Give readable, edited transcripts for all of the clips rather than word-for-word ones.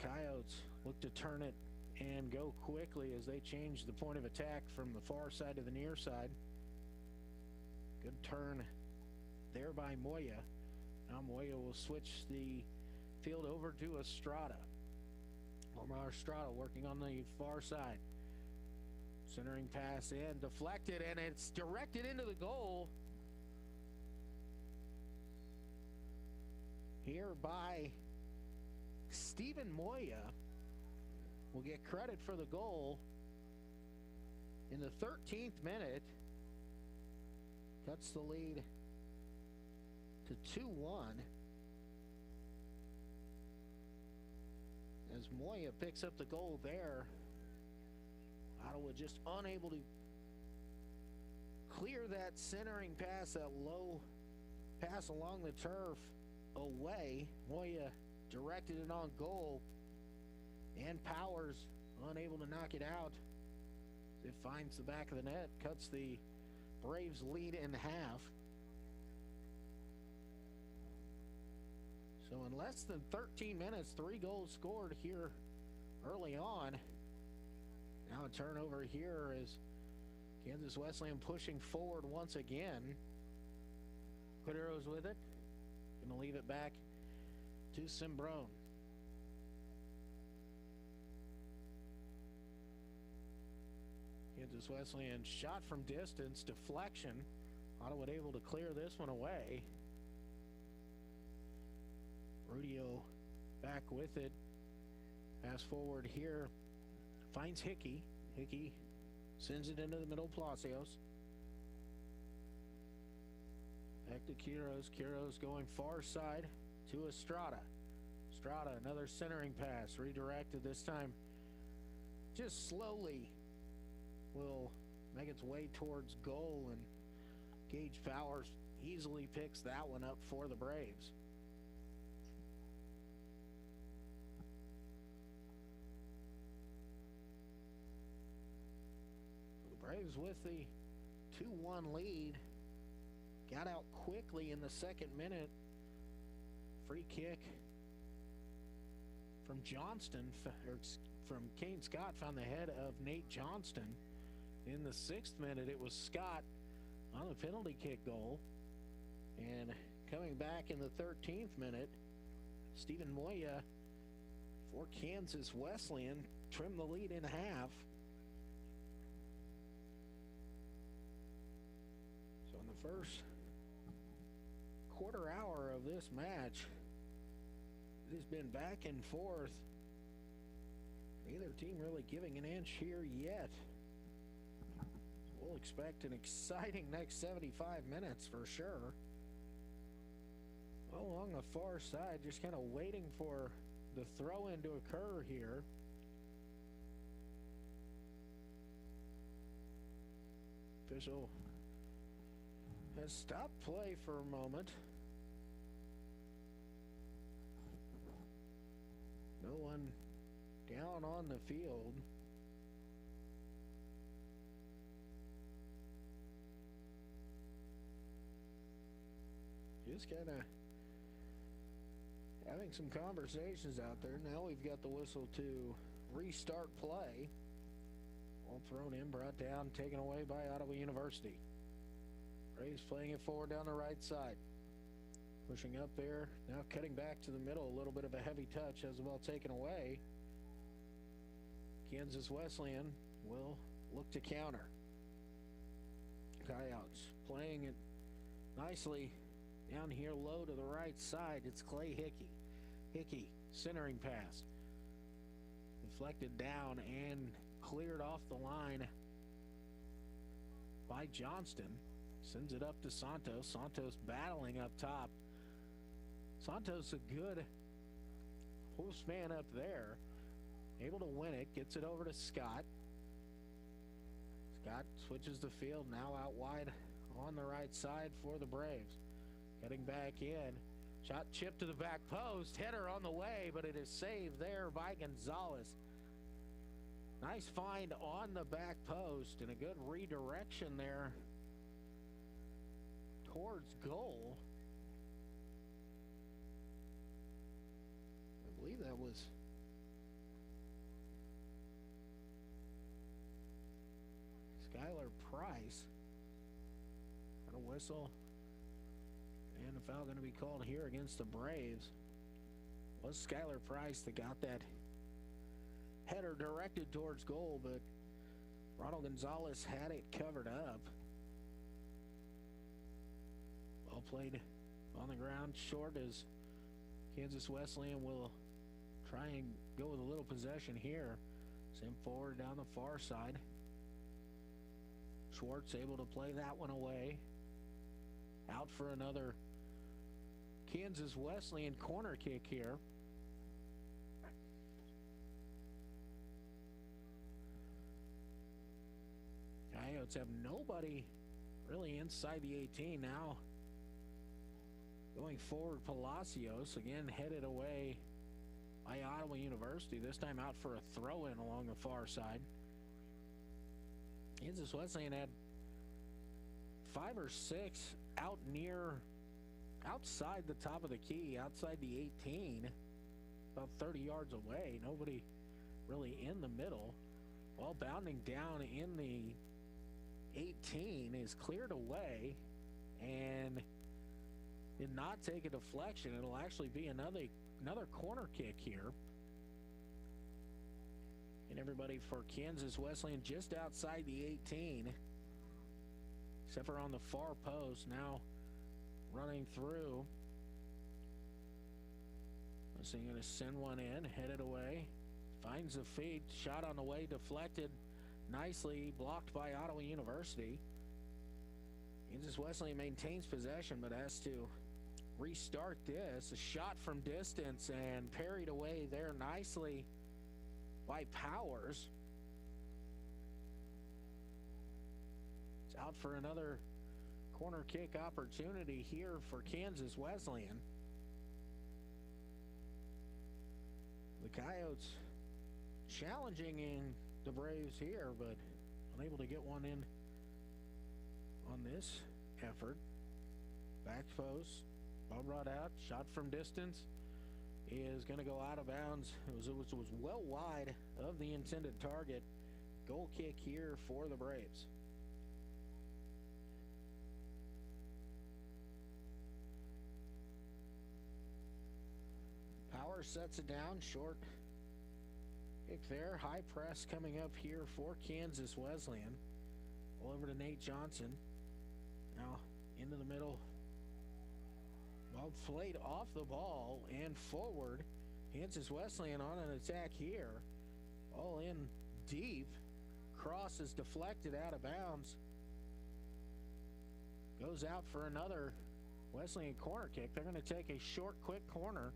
Coyotes look to turn it and go quickly as they change the point of attack from the far side to the near side. Good turn there by Moya. Now Moya will switch the field over to Estrada. Omar Estrada working on the far side. Centering pass in, deflected, and it's directed into the goal. Here by Stephen Moya. Will get credit for the goal in the 13th minute. Cuts the lead to 2-1. As Moya picks up the goal there, Ottawa just unable to clear that centering pass, that low pass along the turf away. Moya directed it on goal, and Powers unable to knock it out. It finds the back of the net, cuts the Braves lead in half. So in less than 13 minutes, 3 goals scored here early on. Now a turnover here as Kansas Wesleyan pushing forward once again. Quitero's with it. Going to leave it back to Simbrone. Kansas Wesleyan shot from distance, deflection. Ottawa able to clear this one away. Rudio back with it. Pass forward here. Finds Hickey. Hickey sends it into the middle. Palacios. Back to Quiros. Quiros going far side to Estrada. Estrada, another centering pass. Redirected this time. Just slowly will make its way towards goal, and Gage Powers easily picks that one up for the Braves. The Braves with the 2-1 lead. Got out quickly in the second minute. Free kick from Johnston, or from Kane Scott, found the head of Nate Johnston. In the 6th minute, it was Scott on the penalty kick goal. And coming back in the 13th minute, Stephen Moya for Kansas Wesleyan trimmed the lead in half. So in the first quarter hour of this match, it has been back and forth. Neither team really giving an inch here yet. We'll expect an exciting next 75 minutes for sure. Well, along the far side, just kind of waiting for the throw-in to occur here. Official has stopped play for a moment. No one down on the field. Just kind of having some conversations out there. Now we've got the whistle to restart play. All thrown in, brought down, taken away by Ottawa University. Braves playing it forward down the right side. Pushing up there, now cutting back to the middle. A little bit of a heavy touch, has the ball taken away. Kansas Wesleyan will look to counter. Coyotes playing it nicely down here low to the right side. It's Clay Hickey. Hickey, centering pass. Deflected down and cleared off the line by Johnston. Sends it up to Santos. Santos battling up top. Santos a good postman up there. Able to win it. Gets it over to Scott. Scott switches the field. Now out wide on the right side for the Braves. Getting back in. Shot chipped to the back post. Header on the way, but it is saved there by Gonzalez. Nice find on the back post and a good redirection there towards goal. I believe that was Skylar Price. Got a whistle. And a foul going to be called here against the Braves. Was Skylar Price that got that header directed towards goal, but Ronald Gonzalez had it covered up. Ball played on the ground short as Kansas Wesleyan will try and go with a little possession here. Sent forward down the far side. Schwartz able to play that one away. Out for another Kansas Wesleyan corner kick here. Coyotes have nobody really inside the 18 now. Going forward, Palacios again headed away by Ottawa University, this time out for a throw-in along the far side. Kansas Wesleyan had 5 or 6 outside the top of the key, outside the 18, about 30 yards away. Nobody really in the middle. Ball bounding down in the 18 is cleared away and did not take a deflection. It'll actually be another corner kick here. And everybody for Kansas Wesleyan just outside the 18, except for on the far post. Now running through. So you're going to send one in, headed away. Finds the feed, shot on the way, deflected nicely, blocked by Ottawa University. Kansas Wesleyan maintains possession, but has to restart this. A shot from distance and parried away there nicely by Powers. It's out for another corner kick opportunity here for Kansas Wesleyan. The Coyotes challenging in the Braves here, but unable to get one in on this effort. Back post, ball brought out, shot from distance is going to go out of bounds. It was well wide of the intended target. Goal kick here for the Braves. Power sets it down, short kick there. High press coming up here for Kansas Wesleyan. All over to Nate Johnson. Now into the middle. Ball played off the ball and forward. Kansas Wesleyan on an attack here. All in deep. Cross is deflected out of bounds. Goes out for another Wesleyan corner kick. They're going to take a short, quick corner.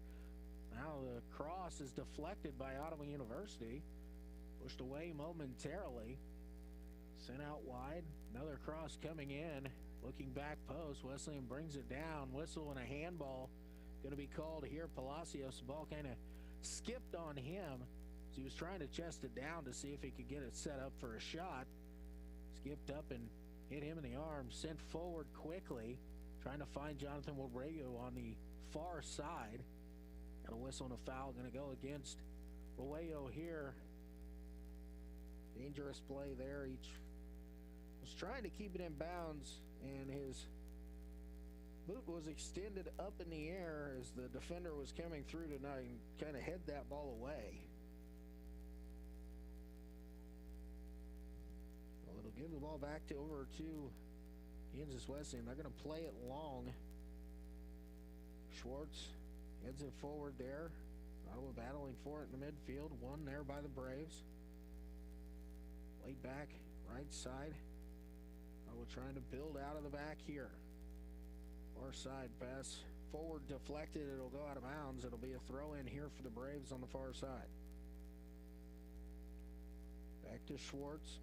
Now the cross is deflected by Ottawa University. Pushed away momentarily. Sent out wide. Another cross coming in. Looking back post. Wesleyan brings it down. Whistle and a handball going to be called here. Palacios, the ball kind of skipped on him as he was trying to chest it down to see if he could get it set up for a shot. Skipped up and hit him in the arm. Sent forward quickly. Trying to find Jonathan Wilbrego on the far side. And a whistle and a foul going to go against Wilbrego here. Dangerous play there. Each was trying to keep it in bounds, and his boot was extended up in the air as the defender was coming through tonight and kind of head that ball away. Well, it'll give the ball back over to Kansas Wesleyan. They're going to play it long. Schwartz heads it forward there. Ottawa battling for it in the midfield. One there by the Braves. Laid back right side. Ottawa trying to build out of the back here. Far side pass forward deflected. It'll go out of bounds. It'll be a throw in here for the Braves on the far side. Back to Schwartz.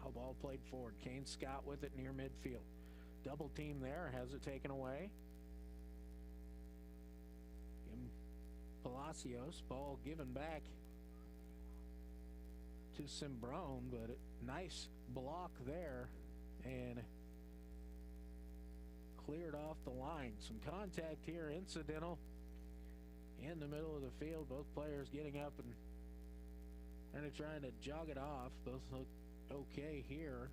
Now ball played forward. Kane Scott with it near midfield. Double team there. Has it taken away. Palacios. Ball given back to Simbrone, but a nice block there and cleared off the line. Some contact here, incidental in the middle of the field. Both players getting up and Kind of trying to jog it off. Both look okay here.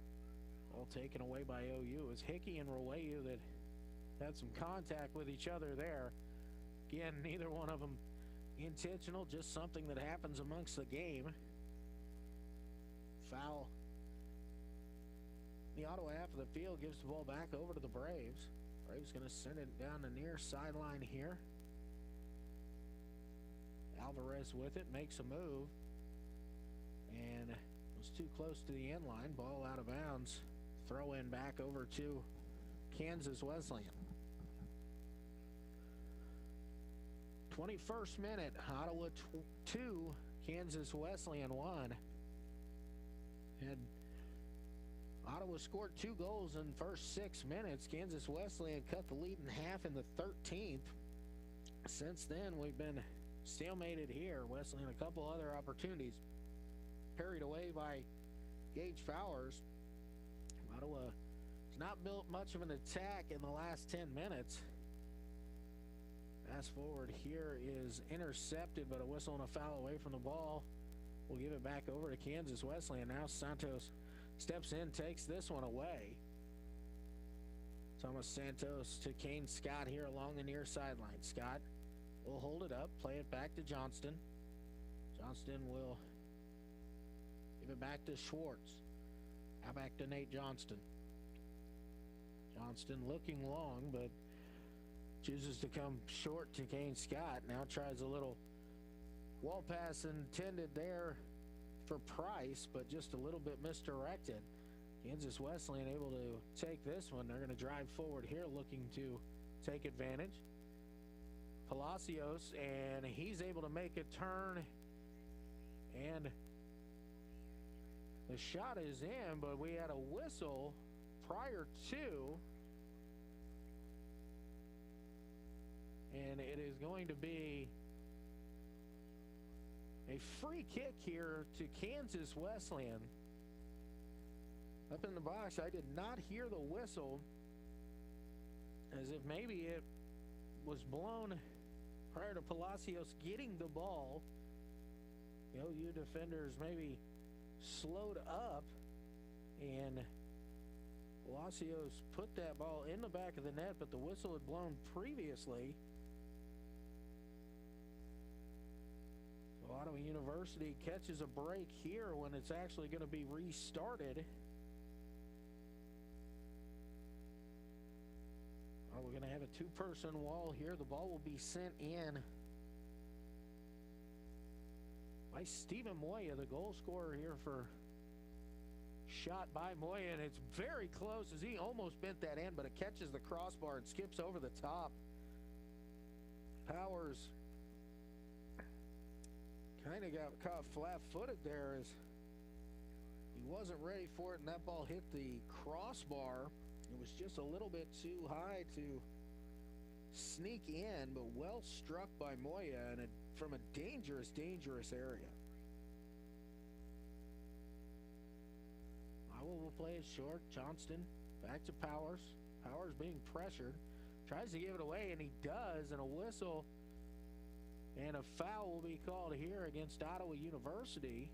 All taken away by OU. It was Hickey and Rowayu that had some contact with each other there. Again, neither one of them intentional, just something that happens amongst the game. Foul. The Ottawa half of the field gives the ball back over to the Braves. Braves going to send it down the near sideline here. Alvarez with it, makes a move. And was too close to the end line. Ball out of bounds. Throw in back over to Kansas Wesleyan. 21st minute, Ottawa 2, Kansas Wesleyan 1. And Ottawa scored 2 goals in the first 6 minutes. Kansas Wesleyan cut the lead in half in the 13th. Since then, we've been stalemated here. Wesleyan a couple other opportunities carried away by Gage Fowers. Ottawa has not built much of an attack in the last 10 minutes. Pass forward here is intercepted, but a whistle and a foul away from the ball. We'll give it back over to Kansas Wesleyan. Now Santos steps in, takes this one away. Thomas Santos to Kane Scott here along the near sideline. Scott will hold it up, play it back to Johnston. Johnston will give it back to Schwartz. Now back to Nate Johnston. Johnston looking long, but chooses to come short to Kane Scott. Now tries a little wall pass intended there for Price, but just a little bit misdirected. Kansas Wesleyan able to take this one. They're going to drive forward here looking to take advantage. Palacios, and he's able to make a turn, and the shot is in, but we had a whistle prior to, and it is going to be a free kick here to Kansas Wesleyan. Up in the box, I did not hear the whistle, as if maybe it was blown prior to Palacios getting the ball. The OU defenders maybe slowed up, and Palacios put that ball in the back of the net, but the whistle had blown previously. So Ottawa University catches a break here when it's actually going to be restarted. We're going to have a two-person wall here. The ball will be sent in by Stephen Moya, the goal scorer here for shot by Moya, and it's very close as he almost bent that in, but it catches the crossbar and skips over the top. Powers kind of got caught flat-footed there as he wasn't ready for it, and that ball hit the crossbar. It was just a little bit too high to sneak in, but well struck by Moya, and from a dangerous area. Iowa will play it short. Johnston back to Powers. Powers being pressured. Tries to give it away, and he does, and a whistle and a foul will be called here against Ottawa University.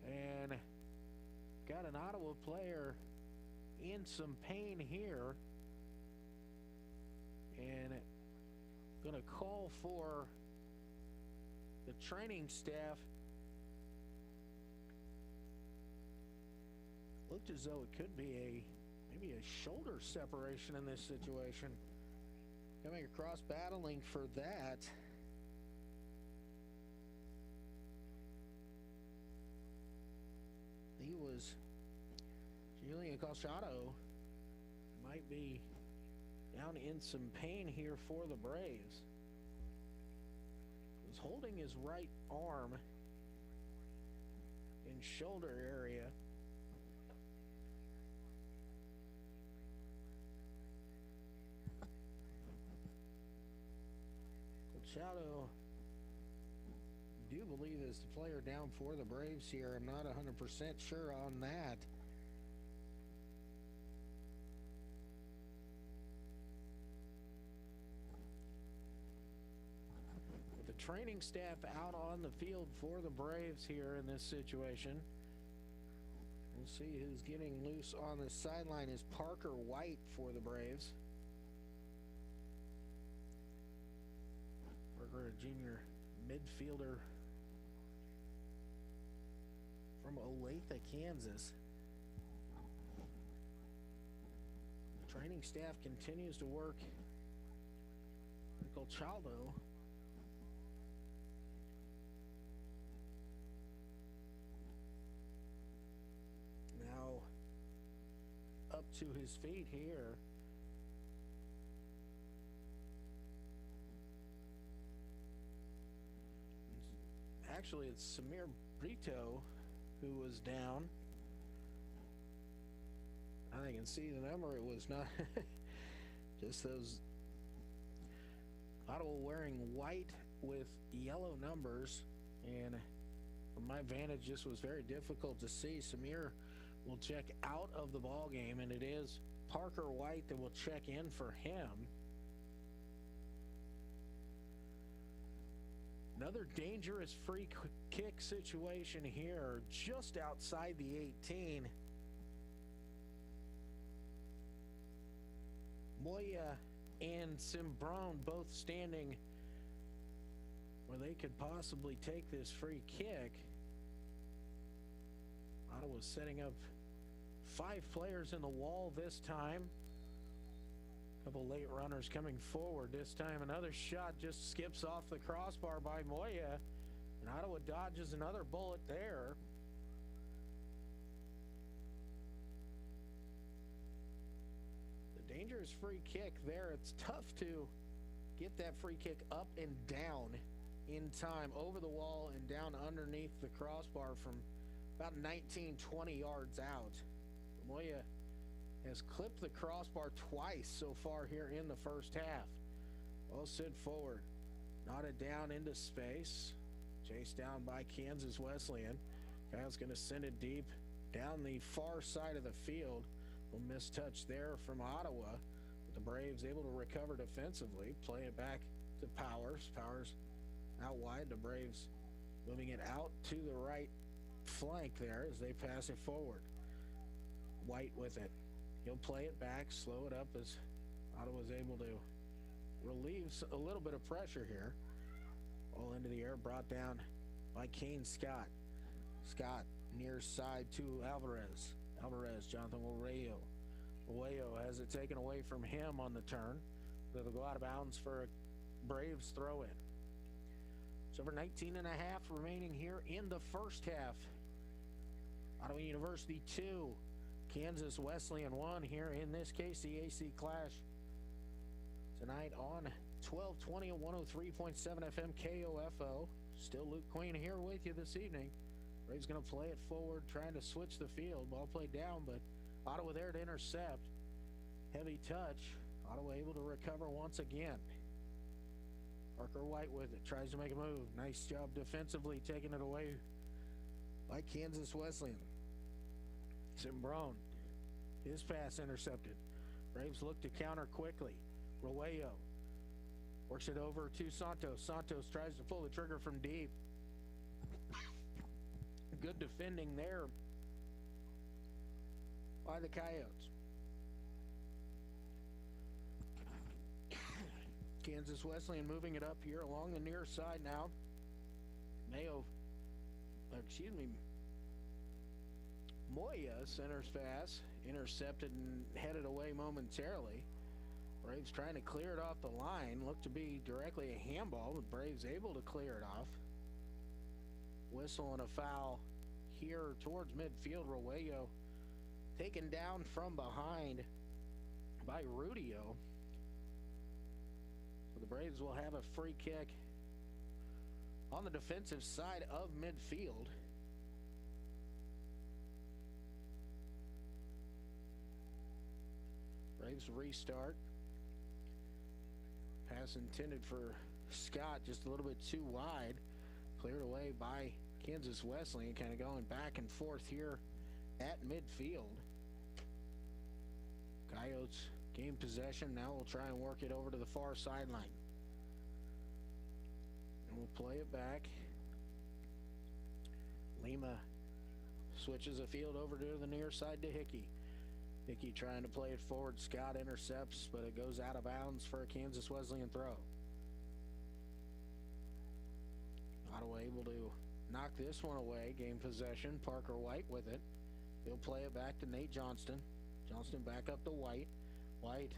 And got an Ottawa player in some pain here, and going to call for the training staff. Looked as though it could be maybe a shoulder separation in this situation. Coming across, battling for that. He was Julian Calciato, might be down in some pain here for the Braves. Was holding his right arm in shoulder area. Calciato, do believe is the player down for the Braves here. I'm not 100% sure on that. training staff out on the field for the Braves here in this situation. We'll see who's getting loose on the sideline is Parker White for the Braves. Parker, a junior midfielder from Olathe, Kansas. The training staff continues to work. Michael Chaldo now up to his feet here. Actually, it's Samir Brito who was down. I can see the number. It was not just those Ottawa wearing white with yellow numbers, and from my vantage this was very difficult to see. Samir will check out of the ball game, and it is Parker White that will check in for him. Another dangerous free kick situation here, just outside the 18. Moya and Simbrone both standing where they could possibly take this free kick. Ottawa's setting up 5 players in the wall this time. Couple late runners coming forward. This time another shot just skips off the crossbar by Moya, and Ottawa dodges another bullet there. The dangerous free kick there. It's tough to get that free kick up and down in time, over the wall and down underneath the crossbar from about 19-20 yards out. Moya has clipped the crossbar twice so far here in the first half. Well sent forward, knotted down into space, chased down by Kansas Wesleyan. Kyle's going to send it deep down the far side of the field. A missed touch there from Ottawa, but the Braves able to recover defensively, play it back to Powers. Powers out wide. The Braves moving it out to the right flank there as they pass it forward. White with it. He'll play it back, slow it up as Ottawa's able to relieve a little bit of pressure here. All into the air, brought down by Kane Scott. Scott near side to Alvarez. Alvarez, Jonathan Arroyo. Arroyo has it taken away from him on the turn. It'll go out of bounds for a Braves throw in. It's over 19 and a half remaining here in the first half. Ottawa University 2. Kansas Wesleyan 1 here in this KCAC clash tonight on 1220 and 103.7 FM KOFO. Still Luke Queen here with you this evening. Braves going to play it forward, trying to switch the field. Ball played down, but Ottawa there to intercept. Heavy touch. Ottawa able to recover once again. Parker White with it, tries to make a move. Nice job defensively, taking it away by Kansas Wesleyan. Simbrone, his pass intercepted. Braves look to counter quickly. Arroyo works it over to Santos. Santos tries to pull the trigger from deep. Good defending there by the Coyotes. Kansas Wesleyan moving it up here along the near side now. Moya centers pass, intercepted and headed away momentarily. Braves trying to clear it off the line. Looked to be directly a handball, but Braves able to clear it off. Whistle and a foul here towards midfield. Arroyo taken down from behind by Rudio. So the Braves will have a free kick on the defensive side of midfield. Braves restart. Pass intended for Scott, just a little bit too wide. Cleared away by Kansas Wesleyan, kind of going back and forth here at midfield. Coyotes gain possession. Now we'll try and work it over to the far sideline. And We'll play it back. Lima switches the field over to the near side to Hickey. Hickey trying to play it forward. Scott intercepts, but it goes out of bounds for a Kansas Wesleyan throw. Ottawa able to knock this one away. Game possession. Parker White with it. He'll play it back to Nate Johnston. Johnston back up to White. White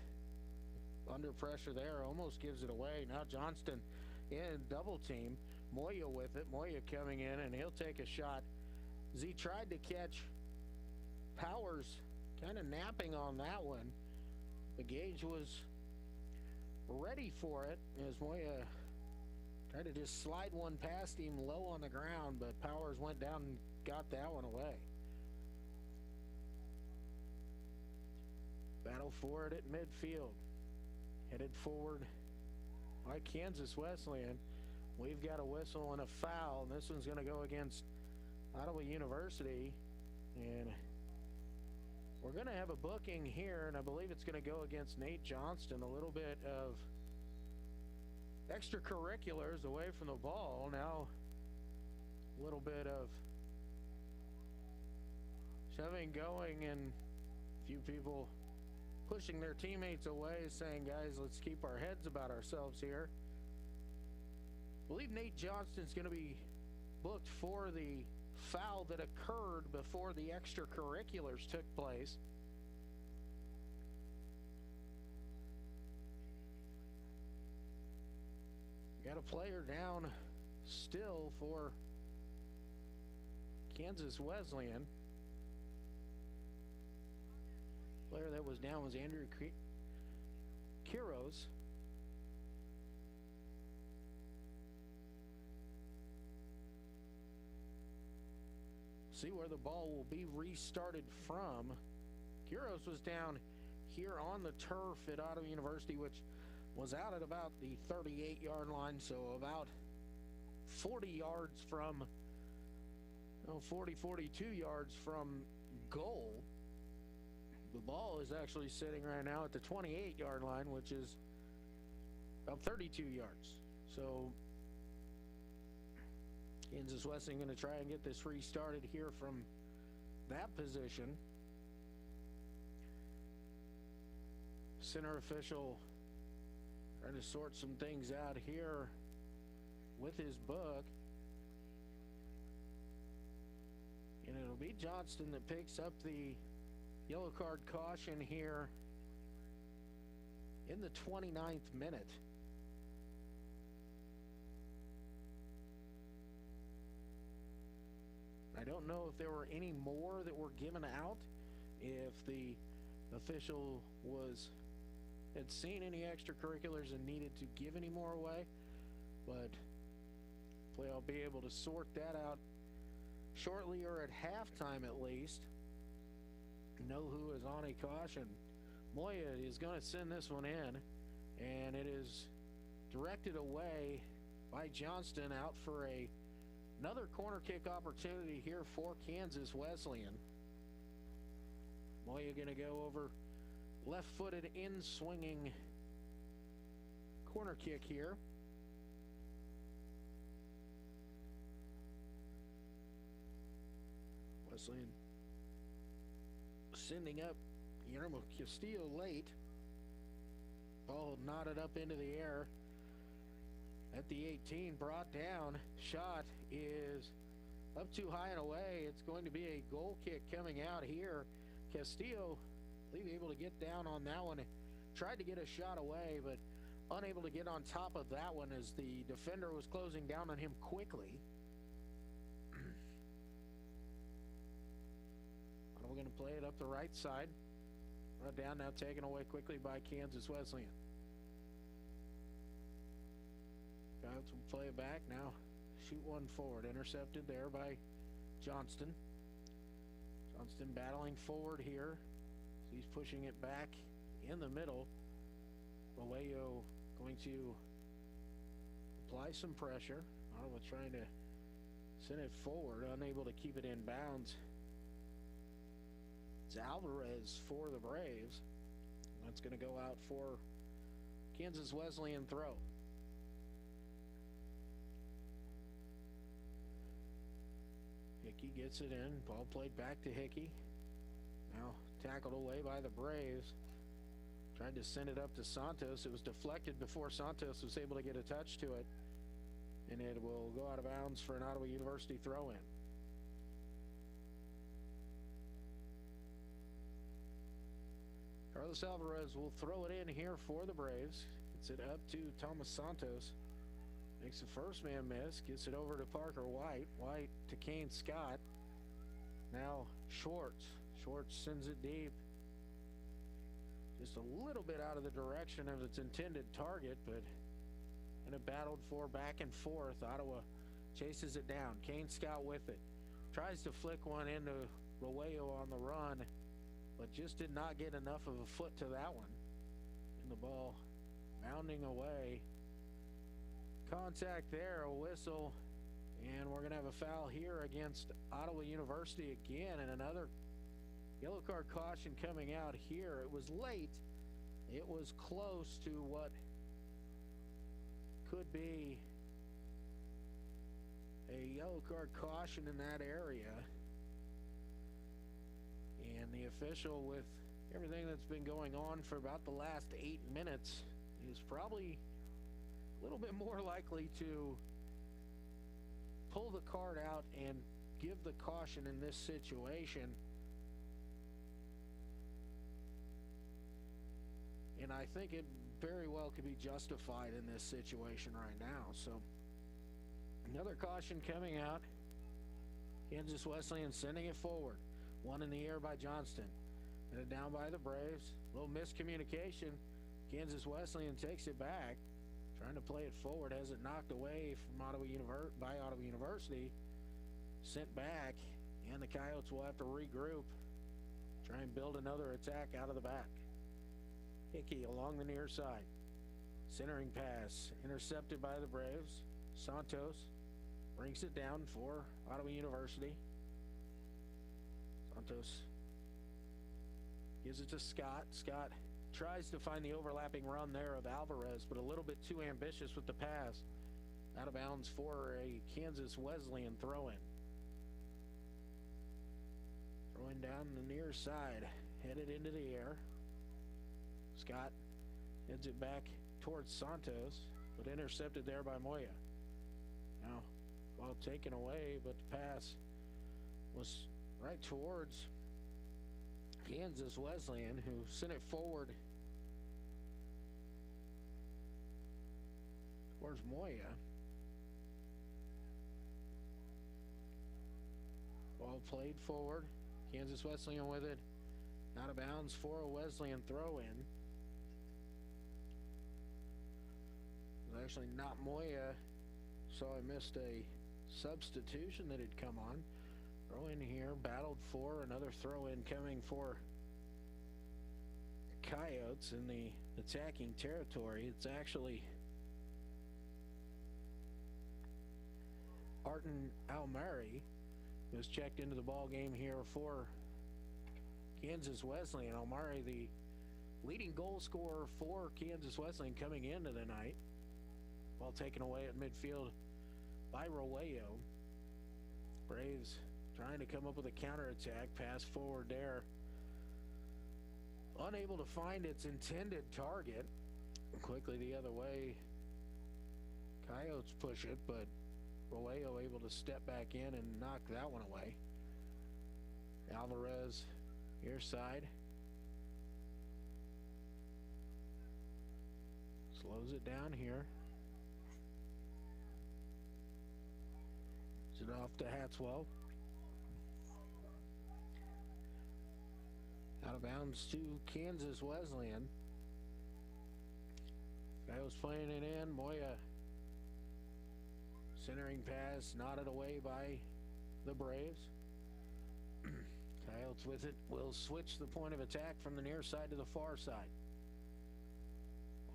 under pressure there. Almost gives it away. Now Johnston in double team. Moya with it. Moya coming in, and he'll take a shot. As he tried to catch Powers kind of napping on that one. The Gage was ready for it as Moya tried to just slide one past him low on the ground, but Powers went down and got that one away. Battle for it at midfield. Headed forward by Kansas Wesleyan. We've got a whistle and a foul, and this one's going to go against Ottawa University. And we're going to have a booking here, and I believe it's going to go against Nate Johnston. A little bit of extracurriculars away from the ball. Now a little bit of shoving going, and a few people pushing their teammates away, saying, guys, let's keep our heads about ourselves here. I believe Nate Johnston's going to be booked for the foul that occurred before the extracurriculars took place. Got a player down still for Kansas Wesleyan. Player that was down was Andrew Quiros. See where the ball will be restarted from. Quiros was down here on the turf at Ottawa University, which was out at about the 38-yard line, so about 40 yards from, 42 yards from goal. The ball is actually sitting right now at the 28-yard line, which is about 32 yards. So Kansas Wesleyan going to try and get this restarted here from that position. Center official trying to sort some things out here with his book. And it'll be Johnston that picks up the yellow card caution here in the 29th minute. I don't know if there were any more that were given out, if the official had seen any extracurriculars and needed to give any more away, but hopefully I'll be able to sort that out shortly, or at halftime at least. Know who is on a caution. Moya is going to send this one in, and it is directed away by Johnston out for another corner kick opportunity here for Kansas Wesleyan. Moya going to go over left-footed in swinging corner kick here. Wesleyan sending up Guillermo Castillo late. Ball knotted up into the air at the 18, brought down. Shot is up too high and away. It's going to be a goal kick coming out here. Castillo, I believe, able to get down on that one. Tried to get a shot away, but unable to get on top of that one as the defender was closing down on him quickly. We're going to play it up the right side. Right down now, taken away quickly by Kansas Wesleyan. Guys will play it back now. Shoot one forward. Intercepted there by Johnston. Johnston battling forward here. He's pushing it back in the middle. Vallejo going to apply some pressure. Ottawa trying to send it forward, unable to keep it in bounds. It's Alvarez for the Braves. That's going to go out for Kansas Wesleyan throw. gets it in. Ball played back to Hickey. Now tackled away by the Braves. Tried to send it up to Santos. It was deflected before Santos was able to get a touch to it. And it will go out of bounds for an Ottawa University throw-in. Carlos Alvarez will throw it in here for the Braves. Gets it up to Thomas Santos. Makes the first man miss. Gets it over to Parker White. White to Kane Scott. Now Schwartz. Schwartz sends it deep. Just a little bit out of the direction of its intended target, but and it battled for back and forth. Ottawa chases it down. Kane Scott with it. Tries to flick one into Roello on the run, but just did not get enough of a foot to that one. And the ball bounding away. Contact there, a whistle, and we're going to have a foul here against Ottawa University again, and another yellow card caution coming out here. It was late. It was close to what could be a yellow card caution in that area. And the official, with everything that's been going on for about the last 8 minutes, is probably a little bit more likely to pull the card out and give the caution in this situation. And I think it very well could be justified in this situation right now. So another caution coming out. Kansas Wesleyan sending it forward. One in the air by Johnston. And down by the Braves. A little miscommunication. Kansas Wesleyan takes it back. Trying to play it forward. Has it knocked away from Ottawa University. Sent back. And the Coyotes will have to regroup. Try and build another attack out of the back. Hickey along the near side. Centering pass. Intercepted by the Braves. Santos brings it down for Ottawa University. Santos gives it to Scott. Scott tries to find the overlapping run there of Alvarez, but a little bit too ambitious with the pass. Out of bounds for a Kansas Wesleyan throw-in. Throwing down the near side. Headed into the air. Scott heads it back towards Santos, but intercepted there by Moya. Now, ball taken away, but the pass was right towards Kansas Wesleyan, who sent it forward towards Moya. Ball played forward. Kansas Wesleyan with it. Out of bounds for a Wesleyan throw-in. Actually not Moya, so I missed a substitution that had come on. Throw in here, battled for another throw in coming for Coyotes in the attacking territory. It's actually Arton Almari, who's checked into the ball game here for Kansas Wesleyan. Almari, the leading goal scorer for Kansas Wesleyan coming into the night. Ball taken away at midfield by Roello. Braves trying to come up with a counterattack. Pass forward there. Unable to find its intended target. Quickly the other way. Coyotes push it, but Roello able to step back in and knock that one away. Alvarez, near side. Slows it down here. It off to Hatswell. Out of bounds to Kansas Wesleyan. Coyotes playing it in. Moya. Centering pass knotted away by the Braves. Coyotes with it will switch the point of attack from the near side to the far side.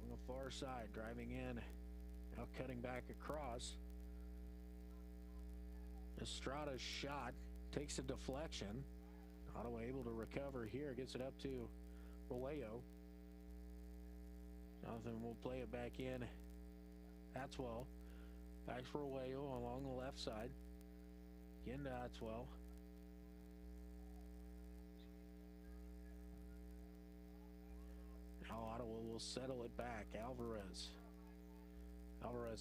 On the far side, driving in. Now cutting back across. Estrada's shot takes a deflection. Ottawa able to recover here. Gets it up to Roello. Jonathan will play it back in. Hatswell. Back for Roello along the left side. Again to Hatswell. will settle it back. Alvarez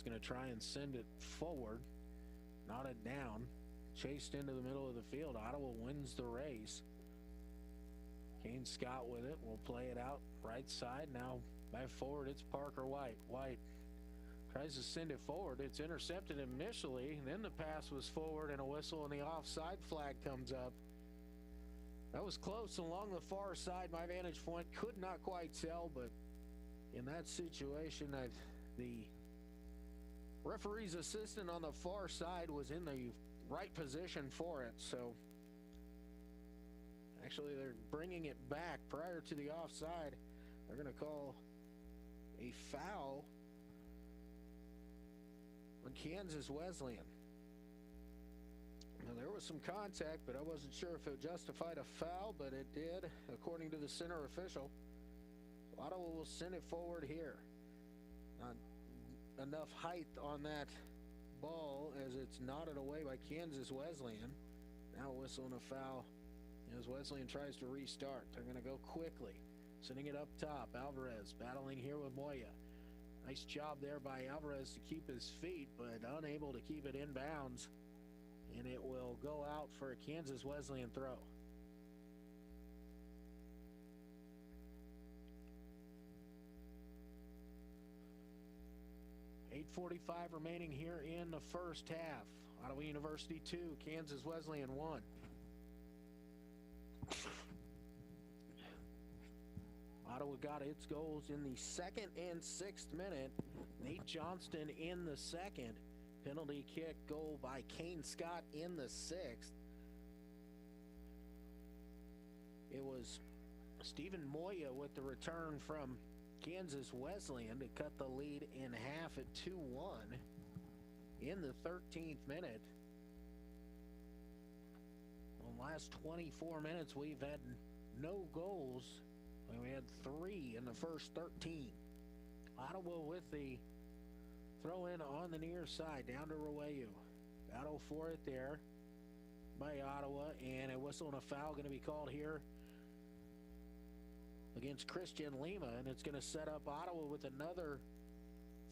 going to try and send it forward. Knotted down. Chased into the middle of the field. Ottawa wins the race. Kane Scott with it. Will play it out right side. Now back forward. It's Parker White. White tries to send it forward. It's intercepted initially. Then the pass was forward and a whistle and the offside flag comes up. That was close along the far side. My vantage point could not quite tell, but in that situation, the referee's assistant on the far side was in the right position for it. So actually, they're bringing it back prior to the offside. They're going to call a foul on Kansas Wesleyan. Now, there was some contact, but I wasn't sure if it justified a foul, but it did, according to the center official. Ottawa will send it forward here. Not enough height on that ball as it's knotted away by Kansas Wesleyan. Now whistling a foul as Wesleyan tries to restart. They're going to go quickly. Sending it up top. Alvarez battling here with Moya. Nice job there by Alvarez to keep his feet, but unable to keep it in bounds. And it will go out for a Kansas Wesleyan throw. .8:45 remaining here in the first half. Ottawa University 2, Kansas Wesleyan 1. Ottawa got its goals in the 2nd and 6th minute. Nate Johnston in the 2nd. Penalty kick goal by Kane Scott in the 6th. It was Stephen Moya with the return from Kansas Wesleyan to cut the lead in half at 2-1 in the 13th minute. In the last 24 minutes, we've had no goals. We had 3 in the first 13. Ottawa with the throw in on the near side, down to Rueyu. Battle for it there by Ottawa, and a whistle and a foul going to be called here against Christian Lima, and it's going to set up Ottawa with another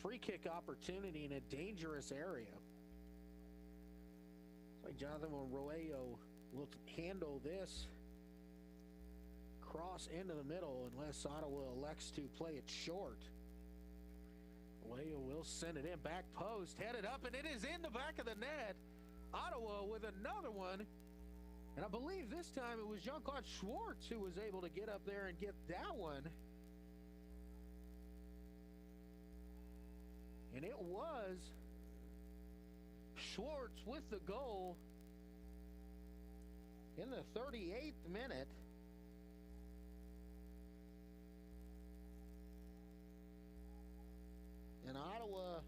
free kick opportunity in a dangerous area. It's like Jonathan Rueyu will handle this cross into the middle unless Ottawa elects to play it short. Rueyu will send it in, back post, headed up, and it is in the back of the net. Ottawa with another one. And I believe this time it was Jean-Claude Schwartz who was able to get up there and get that one. And it was Schwartz with the goal in the 38th minute. And Ottawa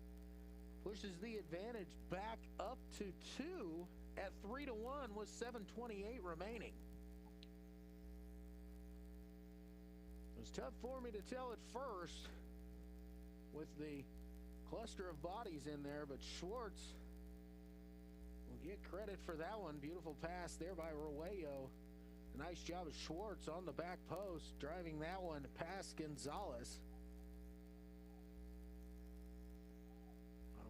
pushes the advantage back up to 2 at 3-1 with 7:28 remaining. It was tough for me to tell at first with the cluster of bodies in there, but Schwartz will get credit for that one. Beautiful pass there by Rueyu. A nice job of Schwartz on the back post, driving that one past Gonzalez.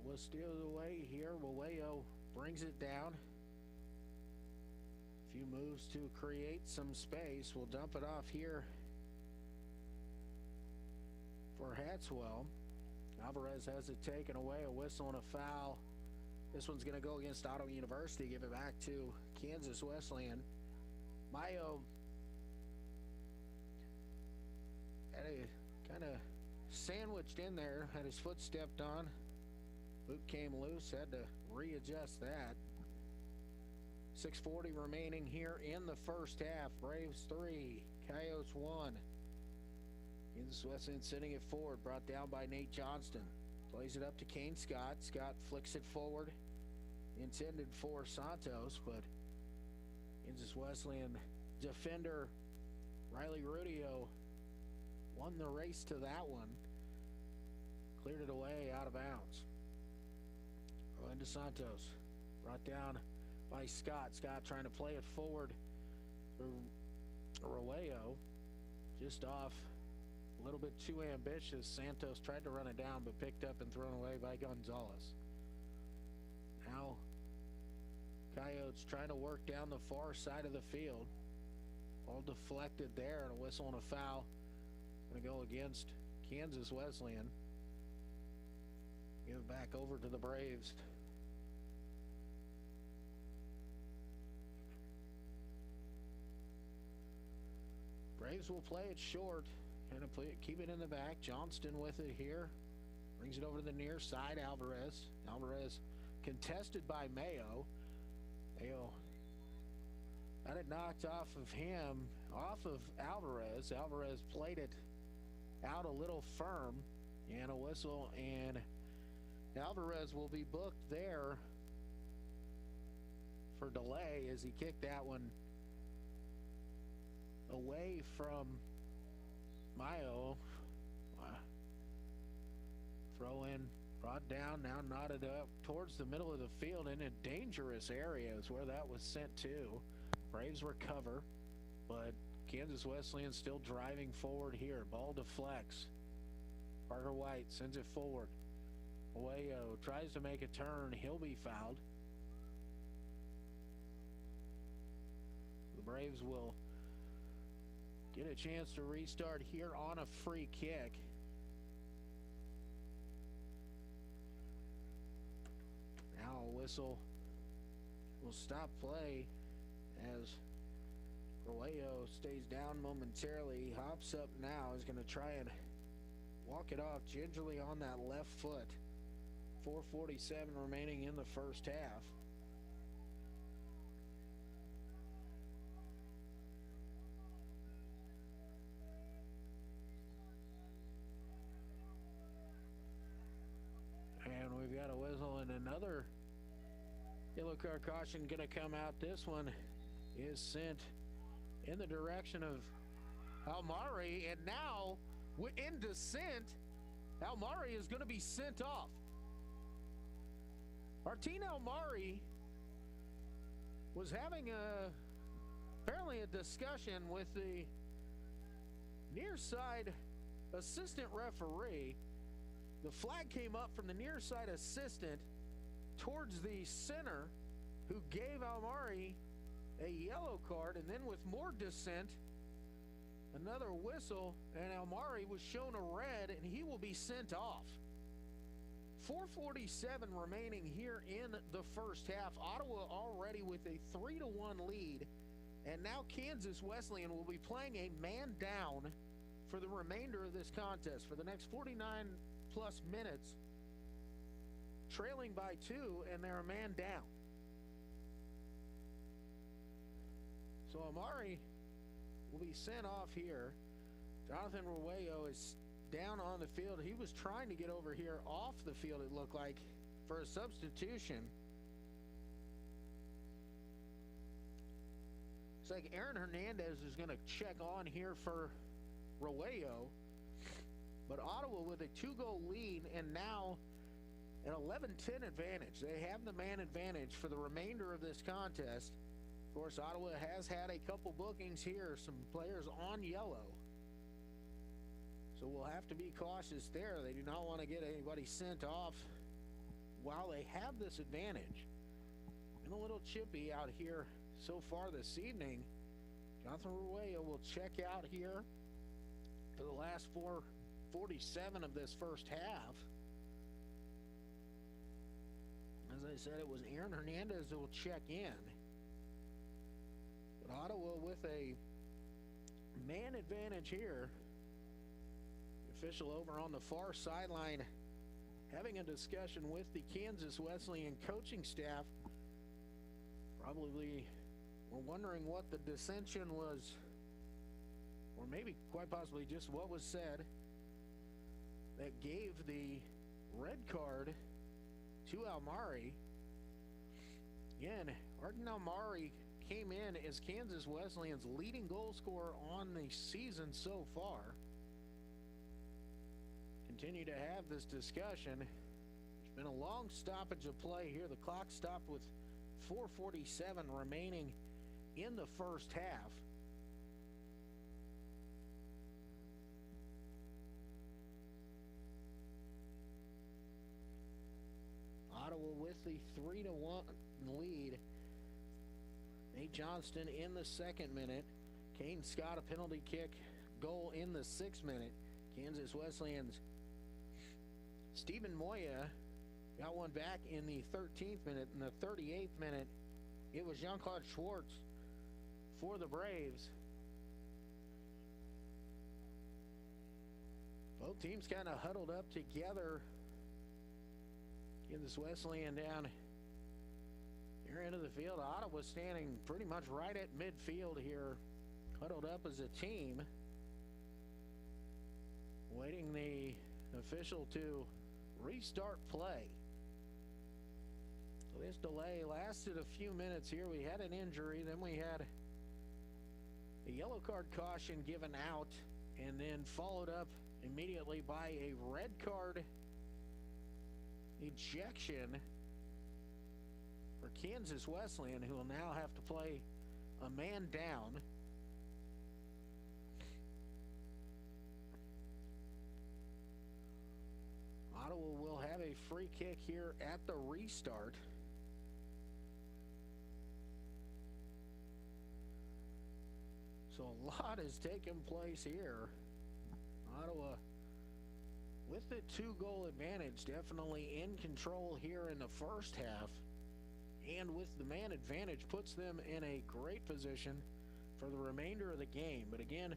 We'll steal it away here. Rueyu brings it down. A few moves to create some space. We'll dump it off here for Hatswell. Alvarez has it taken away. A whistle and a foul. This one's going to go against Ottawa University. Give it back to Kansas Wesleyan. Mayo had a kind of sandwiched in there. Had his foot stepped on. Boot came loose, had to readjust that. 6:40 remaining here in the first half. Braves 3, Coyotes 1. Kansas Wesleyan sending it forward, brought down by Nate Johnston. Plays it up to Kane Scott. Scott flicks it forward, intended for Santos, but Kansas Wesleyan defender Riley Rudio won the race to that one. Cleared it away out of bounds. Into Santos, brought down by Scott. Scott trying to play it forward. Rueyu just off A little bit too ambitious. Santos tried to run it down, but picked up and thrown away by Gonzalez. Now, Coyotes trying to work down the far side of the field. All deflected there, and a whistle and a foul. Going to go against Kansas Wesleyan. Give it back over to the Braves. Braves will play it short. Kind of keep it in the back. Johnston with it here. Brings it over to the near side. Alvarez. Alvarez contested by Mayo. Mayo got it knocked off of him, off of Alvarez. Alvarez played it out a little firm, and a whistle, and Alvarez will be booked there for delay as he kicked that one away from Mayo. Throw in, brought down, now knotted up towards the middle of the field in a dangerous area is where that was sent to. Braves recover, but Kansas Wesleyan still driving forward here. Ball deflects. Parker White sends it forward. Owayo tries to make a turn. He'll be fouled. The Braves will get a chance to restart here on a free kick. Now a whistle will stop play as Owayo stays down momentarily. He hops up now. Is going to try and walk it off gingerly on that left foot. 4:47 remaining in the first half. And we've got a whistle and another yellow card caution going to come out. This one is sent in the direction of Almari, and now in descent, Almari is going to be sent off. Martin Almari was having apparently a discussion with the near side assistant referee. The flag came up from the near side assistant towards the center, who gave Almari a yellow card, and then with more dissent, another whistle, and Almari was shown a red, and he will be sent off. 4:47 remaining here in the first half. Ottawa already with a 3-1 lead, and now Kansas Wesleyan will be playing a man down for the remainder of this contest for the next 49 plus minutes, trailing by 2, and they're a man down. So Almari will be sent off here. Jonathan Rueyo is down on the field. He was trying to get over here off the field, it looked like, for a substitution. It's like Aaron Hernandez is going to check on here for Rueyo. But Ottawa with a 2-goal lead, and now an 11-10 advantage. They have the man advantage for the remainder of this contest. Of course, Ottawa has had a couple bookings here, some players on yellow. So we'll have to be cautious there. They do not want to get anybody sent off while they have this advantage. Been a little chippy out here so far this evening. Jonathan Rueyo will check out here for the last 4:47 of this first half. As I said, it was Aaron Hernandez that will check in. But Ottawa with a man advantage here. The official over on the far sideline having a discussion with the Kansas Wesleyan coaching staff. Probably were wondering what the dissension was, or maybe quite possibly just what was said that gave the red card to Almari. Again, Arden Almari came in as Kansas Wesleyan's leading goal scorer on the season so far. Continue to have this discussion. There's been a long stoppage of play here. The clock stopped with 4:47 remaining in, in the first half. the 3-1 lead. Nate Johnston in the 2nd minute. Kane Scott, a penalty kick goal in the 6th minute. Kansas Wesleyan's Stephen Moya got one back in the 13th minute. In the 38th minute, it was Jean-Claude Schwartz for the Braves. Both teams kind of huddled up together. Kansas Wesleyan down here into the field. Ottawa standing pretty much right at midfield here, huddled up as a team, waiting the official to restart play. So this delay lasted a few minutes here. We had an injury, then we had a yellow card caution given out, and then followed up immediately by a red card ejection for Kansas Wesleyan, who will now have to play a man down. Ottawa will have a free kick here at the restart. So a lot has taken place here. Ottawa with the 2-goal advantage, definitely in control here in the first half, and with the man advantage puts them in a great position for the remainder of the game. But again,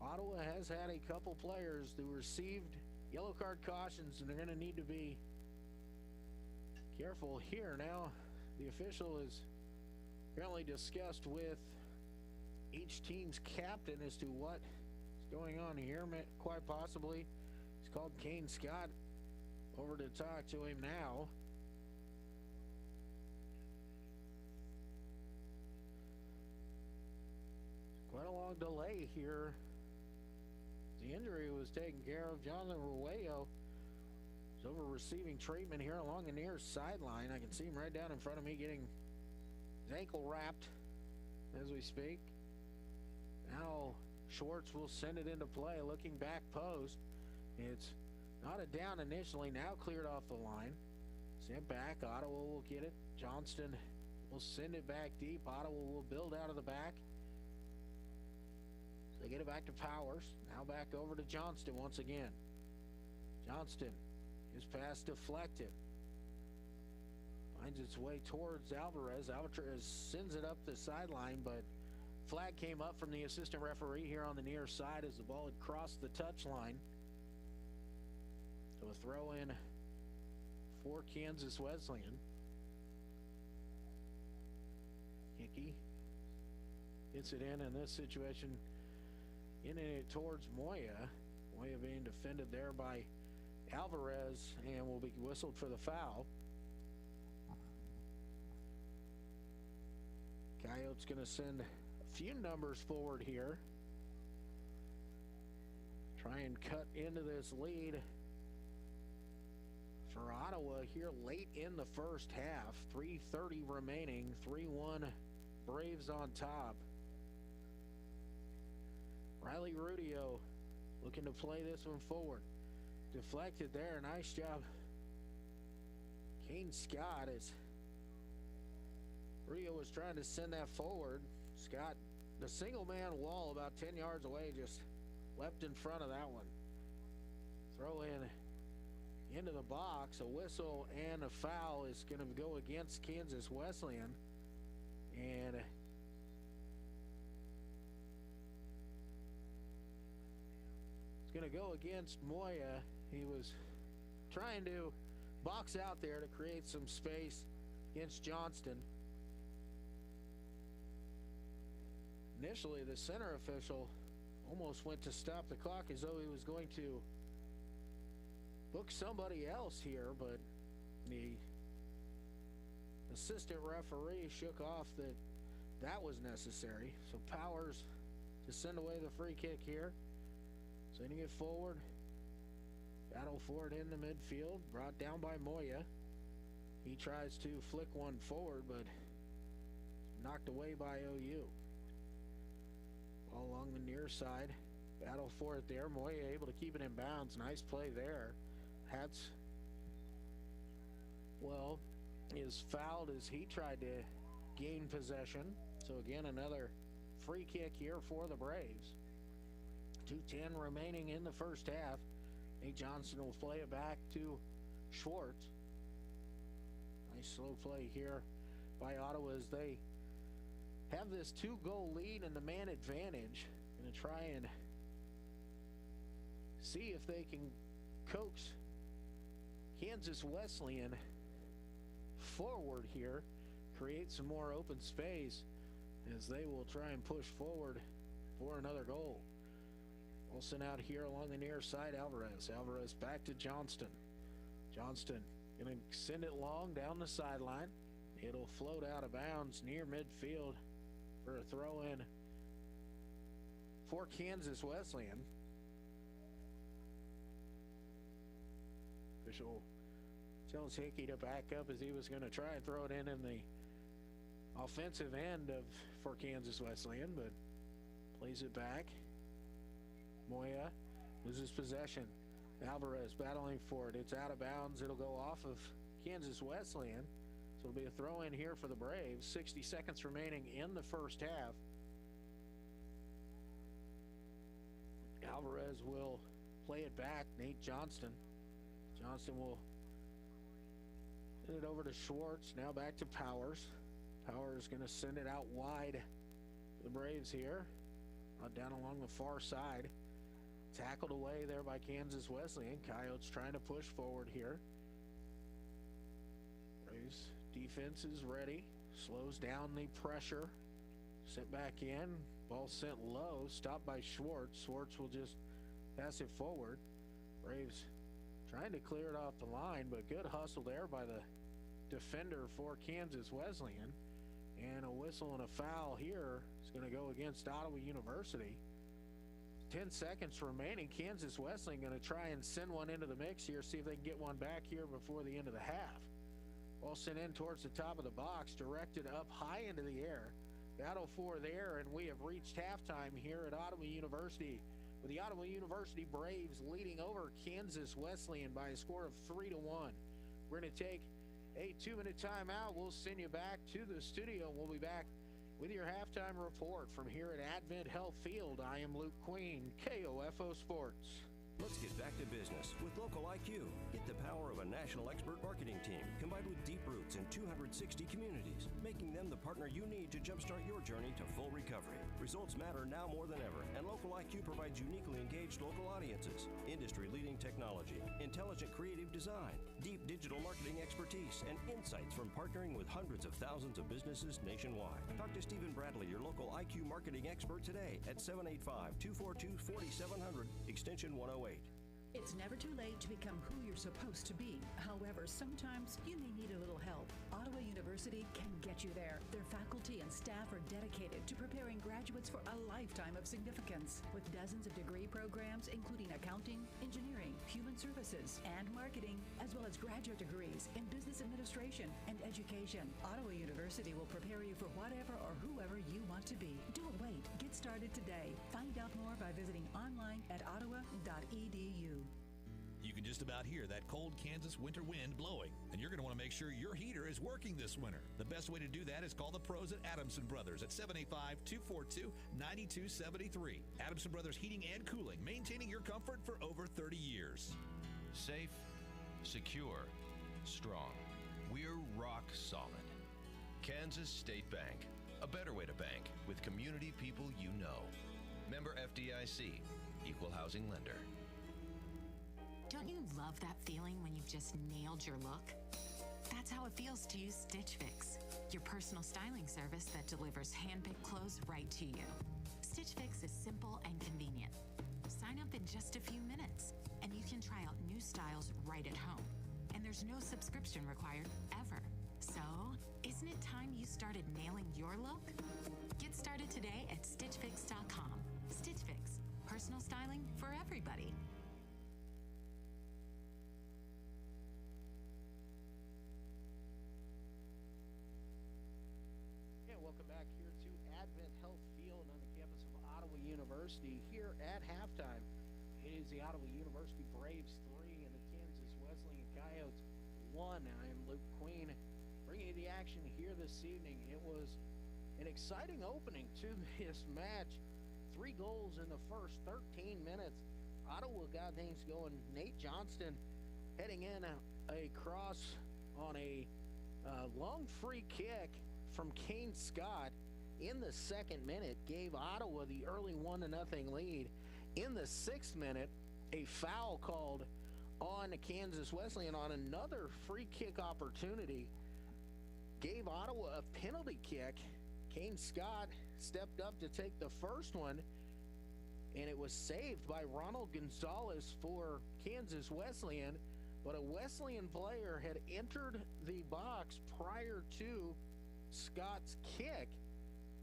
Ottawa has had a couple players who received yellow card cautions, and they're going to need to be careful here. Now the official is apparently discussed with each team's captain as to what is going on here. Quite possibly he's called Kane Scott over to talk to him now. Quite a long delay here. The injury was taken care of. Jonathan Ruello is over receiving treatment here along the near sideline. I can see him right down in front of me getting his ankle wrapped as we speak. Now Schwartz will send it into play, looking back post. It's not a down initially, now cleared off the line. Sent back, Ottawa will get it. Johnston will send it back deep. Ottawa will build out of the back. They get it back to Powers. Now back over to Johnston once again. Johnston, his pass deflected. Finds its way towards Alvarez. Alvarez sends it up the sideline, but flag came up from the assistant referee here on the near side as the ball had crossed the touchline. So a throw in for Kansas Wesleyan. Hickey gets it in this situation. In it towards Moya. Moya being defended there by Alvarez and will be whistled for the foul. Coyotes going to send a few numbers forward here. Try and cut into this lead for Ottawa here late in the first half. 3:30 remaining. 3-1 Braves on top. Riley Rudio looking to play this one forward. Deflected there. Nice job. Kane Scott, as Rudio was trying to send that forward. Scott, the single man wall about 10 yards away, just leapt in front of that one. Throw in into the box. A whistle and a foul is going to go against Kansas Wesleyan. And going to go against Moya. He was trying to box out there to create some space against Johnston. Initially, the center official almost went to stop the clock as though he was going to book somebody else here, but the assistant referee shook off that was necessary. So Powers to send away the free kick here. Sending it forward. Battle for it in the midfield. Brought down by Moya. He tries to flick one forward, but knocked away by OU. Ball along the near side. Battle for it there. Moya able to keep it in bounds. Nice play there. Hats, well, is fouled as he tried to gain possession. So again, another free kick here for the Braves. 2:10 remaining in the first half. Nate Johnston will play it back to Schwartz. Nice slow play here by Ottawa as they have this 2-goal lead and the man advantage. Going to try and see if they can coax Kansas Wesleyan forward here, create some more open space as they will try and push forward for another goal. Wilson out here along the near side. Alvarez back to Johnston. Johnston going to send it long down the sideline. It'll float out of bounds near midfield for a throw in for Kansas Wesleyan. Official tells Hickey to back up as he was going to try and throw it in the offensive end for Kansas Wesleyan, but plays it back. Moya loses possession. Alvarez battling for it. It's out of bounds. It'll go off of Kansas Wesleyan. So it'll be a throw in here for the Braves. 60 seconds remaining in the first half. Alvarez will play it back. Nate Johnston. Johnston will send it over to Schwartz. Now back to Powers. Powers going to send it out wide for the Braves here. Down along the far side. Tackled away there by Kansas Wesleyan. Coyotes trying to push forward here. Braves defense is ready. Slows down the pressure. Sent back in. Ball sent low. Stopped by Schwartz. Schwartz will just pass it forward. Braves trying to clear it off the line, but good hustle there by the defender for Kansas Wesleyan. And a whistle and a foul here is going to go against Ottawa University. 10 seconds remaining. Kansas Wesleyan going to try and send one into the mix here, see if they can get one back here before the end of the half. Ball sent in towards the top of the box, directed up high into the air. Battle for there, and we have reached halftime here at Ottawa University, with the Ottawa University Braves leading over Kansas Wesleyan by a score of 3-1. We're going to take a 2-minute timeout. We'll send you back to the studio. We'll be back with your halftime report from here at Advent Health Field. I am Luke Queen, KOFO Sports. Let's get back to business with Local IQ. Get the power of a national expert marketing team combined with deep roots in 260 communities, making them the partner you need to jumpstart your journey to full recovery. Results matter now more than ever, and Local IQ provides uniquely engaged local audiences, industry-leading technology, intelligent creative design, deep digital marketing expertise, and insights from partnering with hundreds of thousands of businesses nationwide. Talk to Stephen Bradley, your local IQ marketing expert today at 785-242-4700, extension 108. It's never too late to become who you're supposed to be. However, sometimes you may need a little help. Ottawa University can get you there. Their faculty and staff are dedicated to preparing graduates for a lifetime of significance. With dozens of degree programs, including accounting, engineering, human services, and marketing, as well as graduate degrees in business administration and education, Ottawa University will prepare you for whatever or whoever you want to be. Don't wait. Get started today. Find out more by visiting online at ottawa.edu. You can just about hear that cold Kansas winter wind blowing, and you're going to want to make sure your heater is working this winter. The best way to do that is call the pros at Adamson Brothers at 785-242-9273. Adamson Brothers Heating and Cooling, maintaining your comfort for over 30 years. Safe, secure, strong. We're rock solid. Kansas State Bank, a better way to bank with community people you know. Member FDIC, Equal Housing Lender. Don't you love that feeling when you've just nailed your look? That's how it feels to use Stitch Fix, your personal styling service that delivers hand-picked clothes right to you. Stitch Fix is simple and convenient. Sign up in just a few minutes, and you can try out new styles right at home. And there's no subscription required, ever. So, isn't it time you started nailing your look? Get started today at StitchFix.com. Stitch Fix, personal styling for everybody. Welcome back here to Advent Health Field on the campus of Ottawa University. Here at halftime, it is the Ottawa University Braves 3 and the Kansas Wesleyan Coyotes 1. I am Luke Queen bringing you the action here this evening. It was an exciting opening to this match. 3 goals in the first 13 minutes. Ottawa got things going. Nate Johnston heading in a cross on a long free kick from Kane Scott in the 2nd minute gave Ottawa the early 1-0 lead. In the 6th minute, a foul called on Kansas Wesleyan on another free kick opportunity gave Ottawa a penalty kick. Kane Scott stepped up to take the first one, and it was saved by Ronald Gonzalez for Kansas Wesleyan, but a Wesleyan player had entered the box prior to Scott's kick,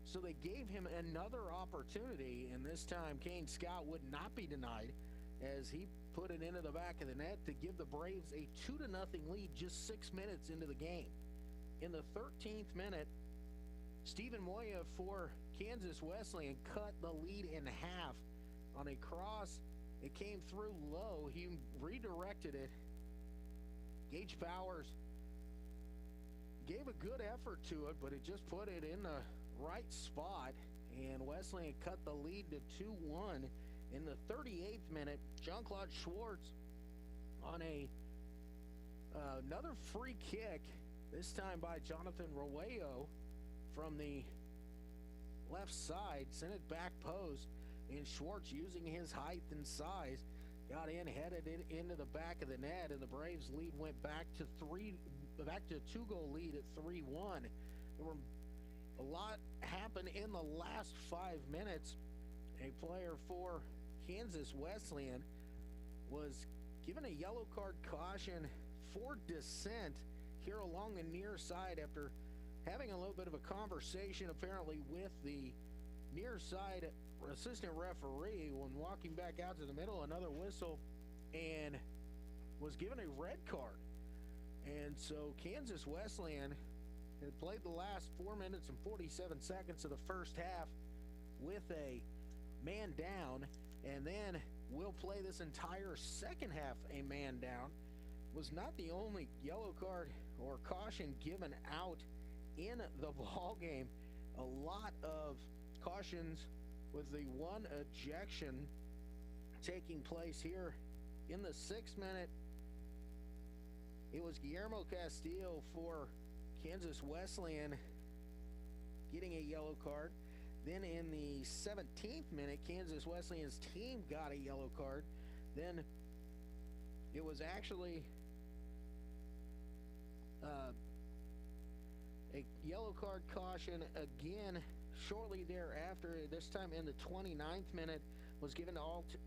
so they gave him another opportunity, and this time Kane Scott would not be denied as he put it into the back of the net to give the Braves a 2-0 lead just 6 minutes into the game. In the 13th minute, Stephen Moya for Kansas Wesleyan cut the lead in half on a cross. It came through low. He redirected it. Gage Powers gave a good effort to it, but it just put it in the right spot, and Wesleyan cut the lead to 2-1. In the 38th minute, Jean-Claude Schwartz on another free kick, this time by Jonathan Roello from the left side, sent it back post, and Schwartz, using his height and size, got in, headed it into the back of the net, and the Braves lead went back to a 2-goal lead at 3-1. There were a lot happened in the last 5 minutes. A player for Kansas Wesleyan was given a yellow card caution for dissent here along the near side after having a little bit of a conversation apparently with the near side assistant referee. When walking back out to the middle, another whistle, and was given a red card. And so Kansas Wesleyan had played the last 4 minutes and 47 seconds of the first half with a man down, and then will play this entire second half a man down. Was not the only yellow card or caution given out in the ball game. A lot of cautions, with the one ejection taking place here in the 6th minute. It was Guillermo Castillo for Kansas Wesleyan getting a yellow card. Then in the 17th minute, Kansas Wesleyan's team got a yellow card. Then it was actually a yellow card caution again shortly thereafter. This time in the 29th minute was given to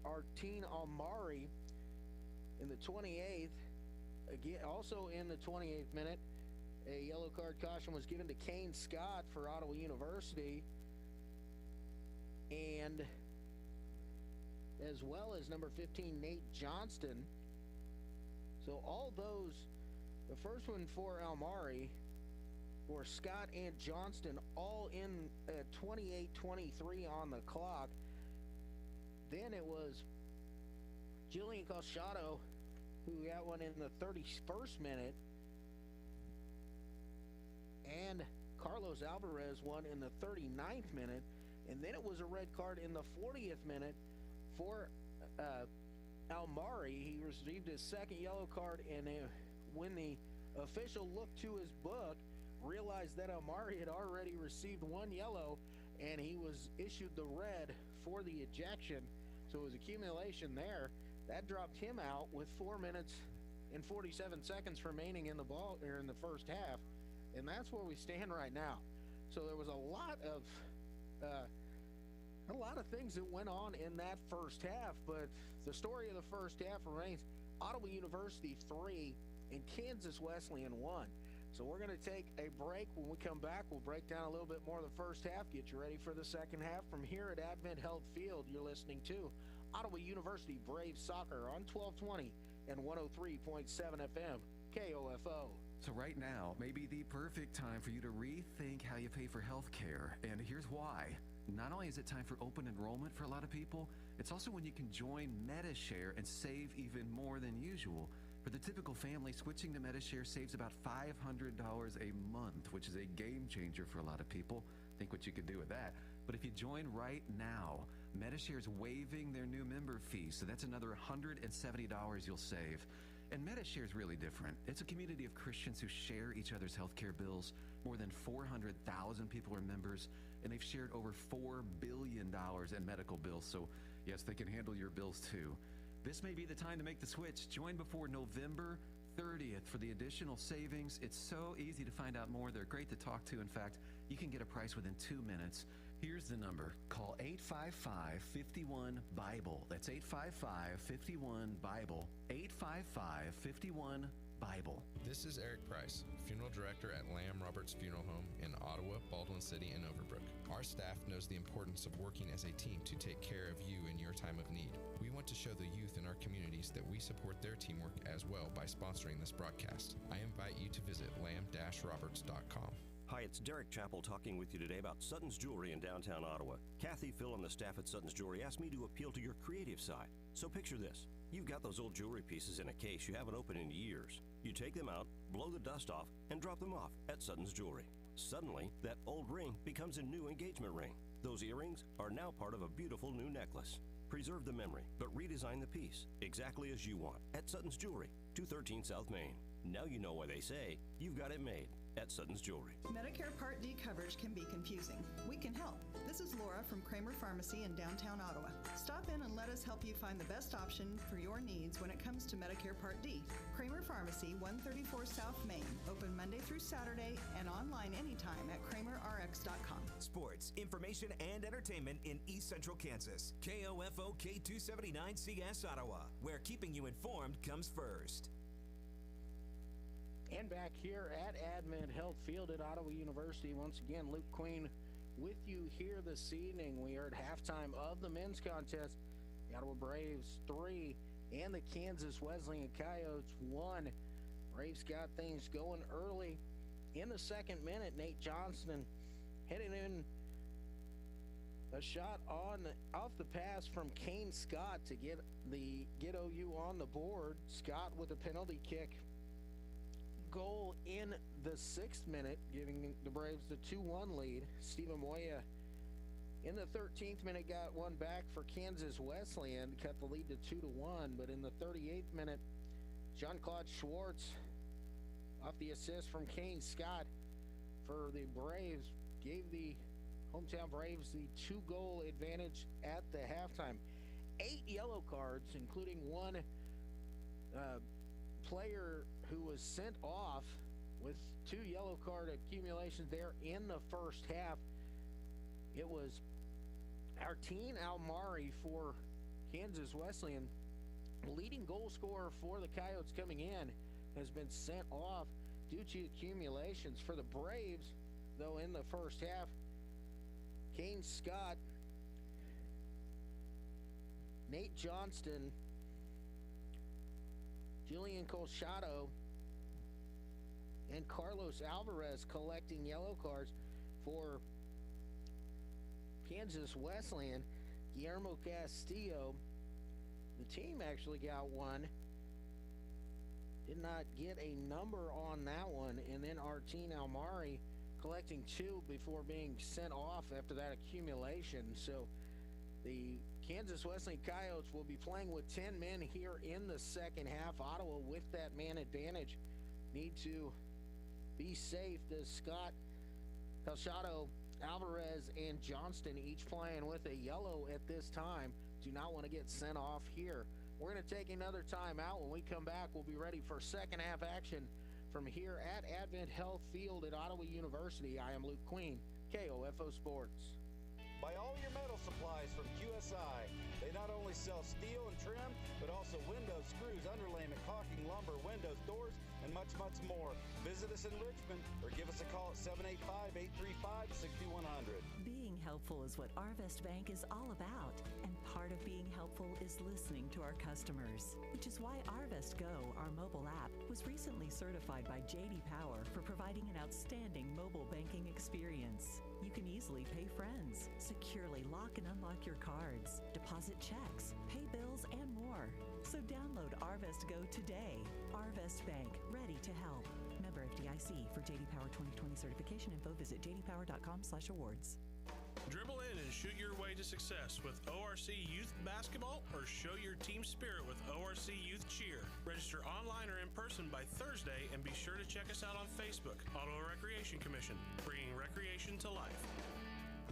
Artin Almari. In the 28th, again, also in the 28th minute, a yellow card caution was given to Kane Scott for Ottawa University, and as well as number 15, Nate Johnston. So all those, the first one for Almari, for Scott and Johnston, all in at 28-23 on the clock. Then it was Jillian Colchado who got one in the 31st minute, and Carlos Alvarez one in the 39th minute, and then it was a red card in the 40th minute for Almari. He received his second yellow card, and when the official looked to his book, realized that Almari had already received one yellow, and he was issued the red for the ejection. So it was accumulation there. That dropped him out with 4 minutes and 47 seconds remaining in the ball, or in the first half, and that's where we stand right now. So there was a lot of things that went on in that first half, but the story of the first half remains Ottawa University 3 and Kansas Wesleyan 1. So we're going to take a break. When we come back, we'll break down a little bit more of the first half, get you ready for the second half. From here at Advent Health Field, you're listening to Ottawa University Braves Soccer on 1220 and 103.7 FM, KOFO. So right now may be the perfect time for you to rethink how you pay for health care, and here's why. Not only is it time for open enrollment for a lot of people, it's also when you can join MediShare and save even more than usual. For the typical family, switching to Medishare saves about $500 a month, which is a game changer for a lot of people. Think what you could do with that. But if you join right now, Medishare's waiving their new member fee, so that's another $170 you'll save. And Medishare is really different. It's a community of Christians who share each other's healthcare bills. More than 400,000 people are members, and they've shared over $4 billion in medical bills. So yes, they can handle your bills too. This may be the time to make the switch. Join before November 30th for the additional savings. It's so easy to find out more. They're great to talk to. In fact, you can get a price within 2 minutes. Here's the number. Call 855-51-BIBLE. That's 855-51-BIBLE. 855-51-BIBLE. This is Eric Price, Funeral Director at Lamb Roberts Funeral Home in Ottawa, Baldwin City, and Overbrook. Our staff knows the importance of working as a team to take care of you in your time of need. We want to show the youth in our communities that we support their teamwork as well by sponsoring this broadcast. I invite you to visit lamb-roberts.com. Hi, it's Derek Chappell talking with you today about Sutton's Jewelry in downtown Ottawa. Kathy, Phil, and the staff at Sutton's Jewelry asked me to appeal to your creative side. So picture this. You've got those old jewelry pieces in a case you haven't opened in years. You take them out, blow the dust off, and drop them off at Sutton's Jewelry. Suddenly, that old ring becomes a new engagement ring. Those earrings are now part of a beautiful new necklace. Preserve the memory, but redesign the piece exactly as you want at Sutton's Jewelry, 213 South Main. Now you know why they say you've got it made at Sutton's Jewelry. Medicare Part D coverage can be confusing. We can help. This is Laura from Kramer Pharmacy in downtown Ottawa. Stop in and let us help you find the best option for your needs when it comes to Medicare Part D. Kramer Pharmacy, 134 South Main, open Monday through Saturday and online anytime at kramerrx.com. Sports, information, and entertainment in East Central Kansas. KOFO K279CS Ottawa, where keeping you informed comes first. And back here at Advent Health Field at Ottawa University, once again, Luke Queen with you here this evening. We are at halftime of the men's contest. The Ottawa Braves 3 and the Kansas Wesleyan Coyotes 1. Braves got things going early in the second minute. Nate Johnston heading in a shot off the pass from Kane Scott to get OU on the board. Scott with a penalty kick. Goal in the 6th minute, giving the Braves the 2-1 lead. Stephen Moya in the 13th minute got one back for Kansas Wesleyan, cut the lead to 2-1. But in the 38th minute, Jean-Claude Schwartz, off the assist from Kane Scott for the Braves, gave the hometown Braves the 2-goal advantage at the halftime. 8 yellow cards, including one player who was sent off with 2 yellow card accumulations there in the first half. It was Artine Almari for Kansas Wesleyan, leading goal scorer for the Coyotes coming in, has been sent off due to accumulations. For the Braves, though, in the first half, Kane Scott, Nate Johnston, Julian Colchado, and Carlos Alvarez collecting yellow cards. For Kansas Wesleyan, Guillermo Castillo, the team actually got one, did not get a number on that one, and then Artine Almari collecting 2 before being sent off after that accumulation. So the Kansas Wesleyan Coyotes will be playing with 10 men here in the second half. Ottawa, with that man advantage, need to be safe. As Scott, Colchado, Alvarez, and Johnston each playing with a yellow at this time, do not want to get sent off here. We're going to take another timeout. When we come back, we'll be ready for second half action from here at Advent Health Field at Ottawa University. I am Luke Queen, KOFO Sports. Buy all your metal supplies from QSI. They not only sell steel and trim, but also windows, screws, underlayment, caulking, lumber, windows, doors, and much, much more. Visit us in Richmond or give us a call at 785-835-6100. Being helpful is what Arvest Bank is all about, and part of being helpful is listening to our customers, which is why Arvest Go, our mobile app, was recently certified by J.D. Power for providing an outstanding mobile banking experience. You can easily pay friends, securely lock and unlock your cards, deposit checks, pay bills, and more. So download Arvest Go today. Arvest Bank, ready to help. Member FDIC. For J.D. Power 2020 certification info, visit jdpower.com/awards. Dribble in and shoot your way to success with ORC Youth Basketball, or show your team spirit with ORC Youth Cheer. Register online or in person by Thursday, and be sure to check us out on Facebook. Ottawa Recreation Commission, bringing recreation to life.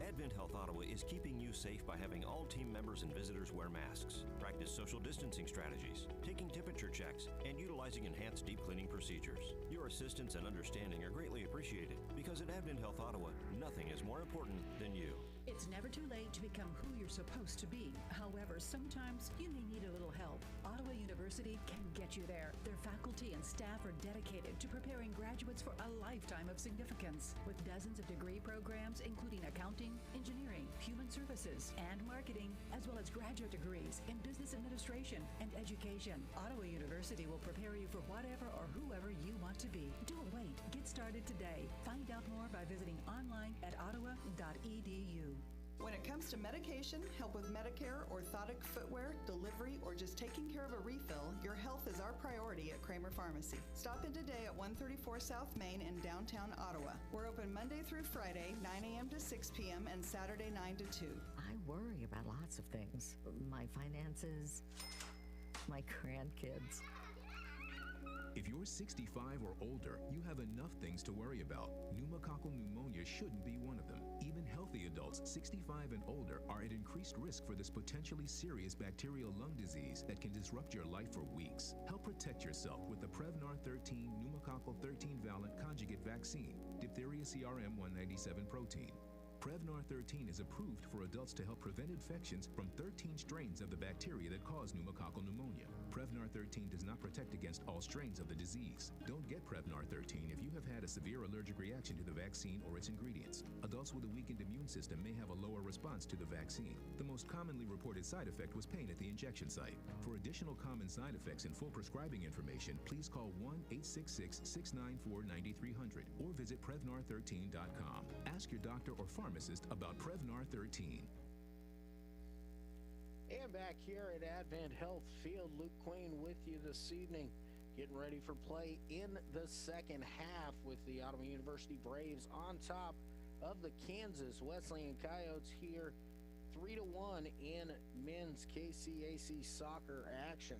Advent Health Ottawa is keeping you safe by having all team members and visitors wear masks, practice social distancing strategies, taking temperature checks, and utilizing enhanced deep cleaning procedures. Your assistance and understanding are greatly appreciated, because at Advent Health Ottawa, nothing is more important than you. It's never too late to become who you're supposed to be. However, sometimes you may need a little help. Ottawa University can get you there. Their faculty and staff are dedicated to preparing graduates for a lifetime of significance. With dozens of degree programs, including accounting, engineering, human services, and marketing, as well as graduate degrees in business administration and education, Ottawa University will prepare you for whatever or whoever you want to be. Don't wait. Get started today. Find out more by visiting online at ottawa.edu. When it comes to medication, help with Medicare, orthotic footwear, delivery, or just taking care of a refill, your health is our priority at Kramer Pharmacy. Stop in today at 134 South Main in downtown Ottawa. We're open Monday through Friday, 9 a.m. to 6 p.m. and Saturday 9 to 2. I worry about lots of things. My finances, my grandkids. If you're 65 or older, you have enough things to worry about. Pneumococcal pneumonia shouldn't be one of them. Even healthy adults 65 and older are at increased risk for this potentially serious bacterial lung disease that can disrupt your life for weeks. Help protect yourself with the Prevnar 13 pneumococcal 13-valent conjugate vaccine, diphtheria CRM 197 protein. Prevnar 13 is approved for adults to help prevent infections from 13 strains of the bacteria that cause pneumococcal pneumonia. Prevnar 13 does not protect against all strains of the disease. Don't get Prevnar 13 if you have had a severe allergic reaction to the vaccine or its ingredients. Adults with a weakened immune system may have a lower response to the vaccine. The most commonly reported side effect was pain at the injection site. For additional common side effects and full prescribing information, please call 1-866-694-9300 or visit Prevnar13.com. Ask your doctor or pharmacist about Prevnar 13. And back here at Advent Health Field, Luke Queen with you this evening, getting ready for play in the second half with the Ottawa University Braves on top of the Kansas Wesleyan Coyotes here 3-1 in men's KCAC soccer action.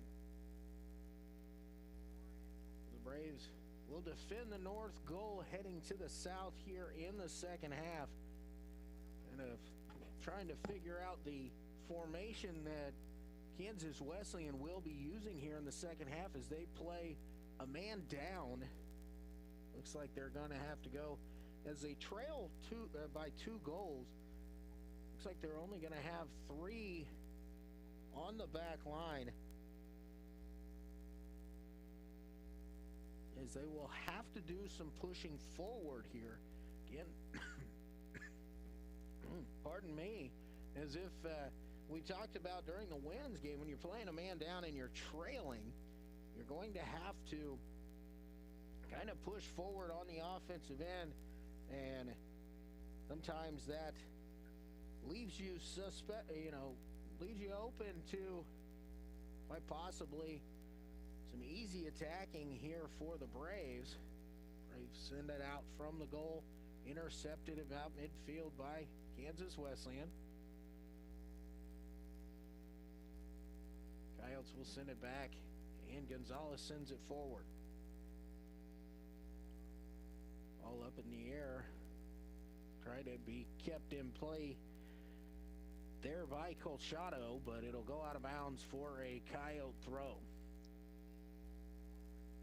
The Braves will defend the north goal heading to the south here in the second half. Kind of trying to figure out the formation that Kansas Wesleyan will be using here in the second half as they play a man down. Looks like they're going to have to go as they trail by 2 goals. Looks like they're only going to have 3 on the back line, as they will have to do some pushing forward here. Again, pardon me, as if we talked about during the Winds game, when you're playing a man down and you're trailing, you're going to have to kind of push forward on the offensive end, and sometimes that leaves you leaves you open to quite possibly some easy attacking here for the Braves. Braves send it out from the goal, intercepted about midfield by Kansas Wesleyan. Coyotes will send it back, and Gonzalez sends it forward. All up in the air. Try to be kept in play there by Colchado, but it'll go out of bounds for a Coyote throw.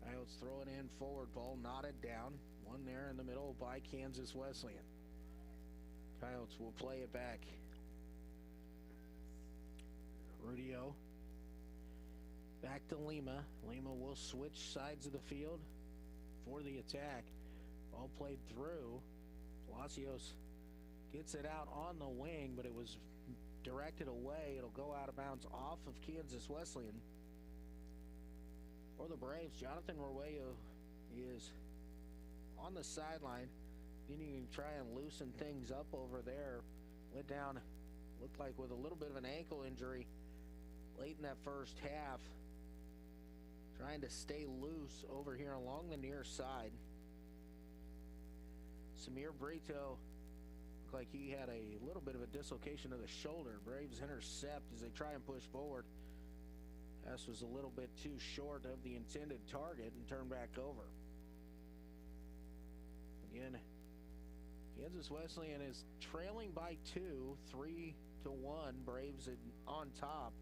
Coyotes throw it in forward, ball knotted down. One there in the middle by Kansas Wesleyan. Coyotes will play it back. Rudio back to Lima. Lima will switch sides of the field. for the attack. Ball played through. Palacios gets it out on the wing, but it was directed away. It'll go out of bounds off of Kansas Wesleyan. For the Braves, Jonathan Roello is on the sideline, continuing to try and loosen things up over there. Went down, looked like with a little bit of an ankle injury late in that first half. Trying to stay loose over here along the near side. Samir Brito looked like he had a little bit of a dislocation of the shoulder. Braves intercept as they try and push forward. Pass was a little bit too short of the intended target and turned back over. Again, Kansas Wesleyan is trailing by 2, 3-1. Braves on top.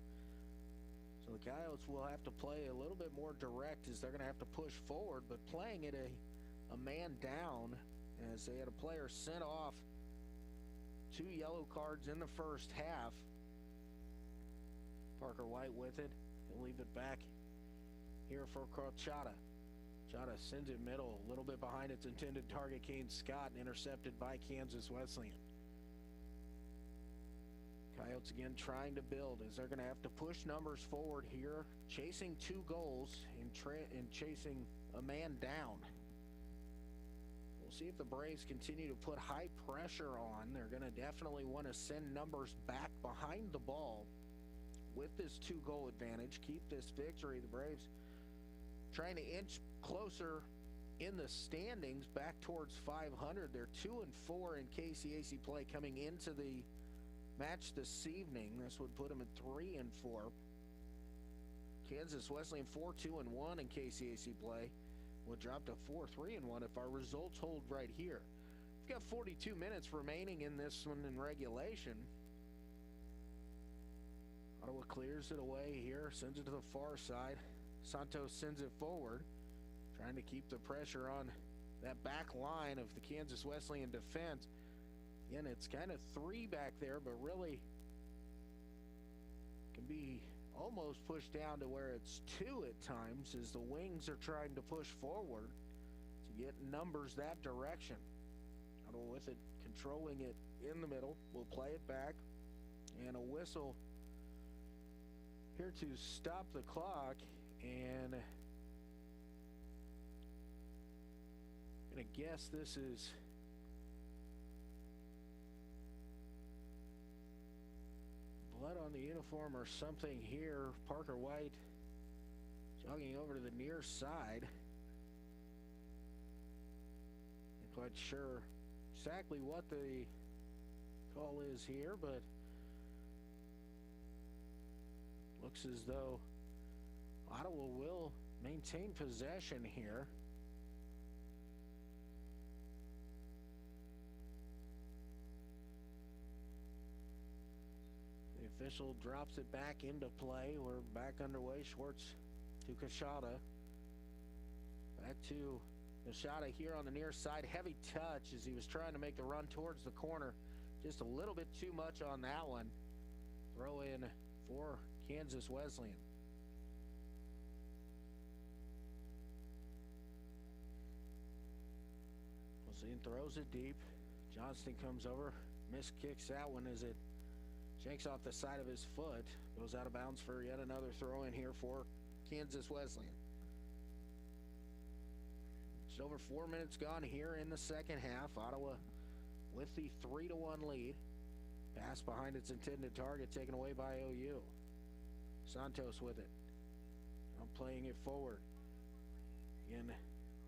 So the Coyotes will have to play a little bit more direct as they're going to have to push forward, but playing it a man down as they had a player sent off. 2 yellow cards in the first half. Parker White with it. He'll leave it back here for Chata. Chata sends it middle, a little bit behind its intended target, Kane Scott, intercepted by Kansas Wesleyan. Coyotes again trying to build as they're going to have to push numbers forward here, chasing 2 goals and chasing a man down. We'll see if the Braves continue to put high pressure on. They're going to definitely want to send numbers back behind the ball with this 2-goal advantage, keep this victory. The Braves trying to inch closer in the standings back towards 500. They're 2-4 in KCAC play coming into the match this evening. This would put them at 3-4. Kansas Wesleyan 4-2-1 in KCAC play. Would drop to 4-3-1 if our results hold right here. We've got 42 minutes remaining in this one in regulation. Ottawa clears it away here, sends it to the far side. Santos sends it forward, trying to keep the pressure on that back line of the Kansas Wesleyan defense. Again, it's kind of 3 back there, but really can be almost pushed down to where it's 2 at times as the wings are trying to push forward to get numbers that direction. Ottawa with it, controlling it in the middle. We'll play it back, and a whistle here to stop the clock. And I'm gonna guess this is blood on the uniform or something here. Parker White jogging over to the near side. Not quite sure exactly what the call is here, but looks as though Ottawa will maintain possession here. The official drops it back into play. We're back underway. Schwartz to Kashada. Back to Kashada here on the near side. Heavy touch as he was trying to make the run towards the corner. Just a little bit too much on that one. Throw in for Kansas Wesleyan. Wesleyan throws it deep. Johnston comes over. Miss kicks that one as it shanks off the side of his foot. Goes out of bounds for yet another throw in here for Kansas Wesleyan. Just over 4 minutes gone here in the second half. Ottawa with the 3-1 lead. Pass behind its intended target taken away by OU. Santos with it. Now playing it forward. Again,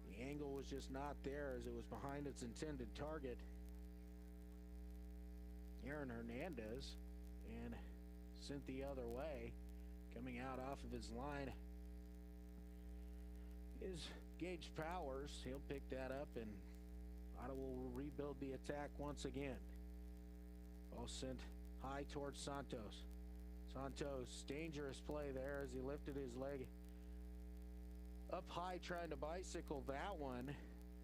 the angle was just not there as it was behind its intended target. Aaron Hernandez, and sent the other way. Coming out off of his line is Gage Powers. He'll pick that up, and Ottawa will rebuild the attack once again. Ball sent high towards Santos. Santos, dangerous play there as he lifted his leg up high trying to bicycle that one,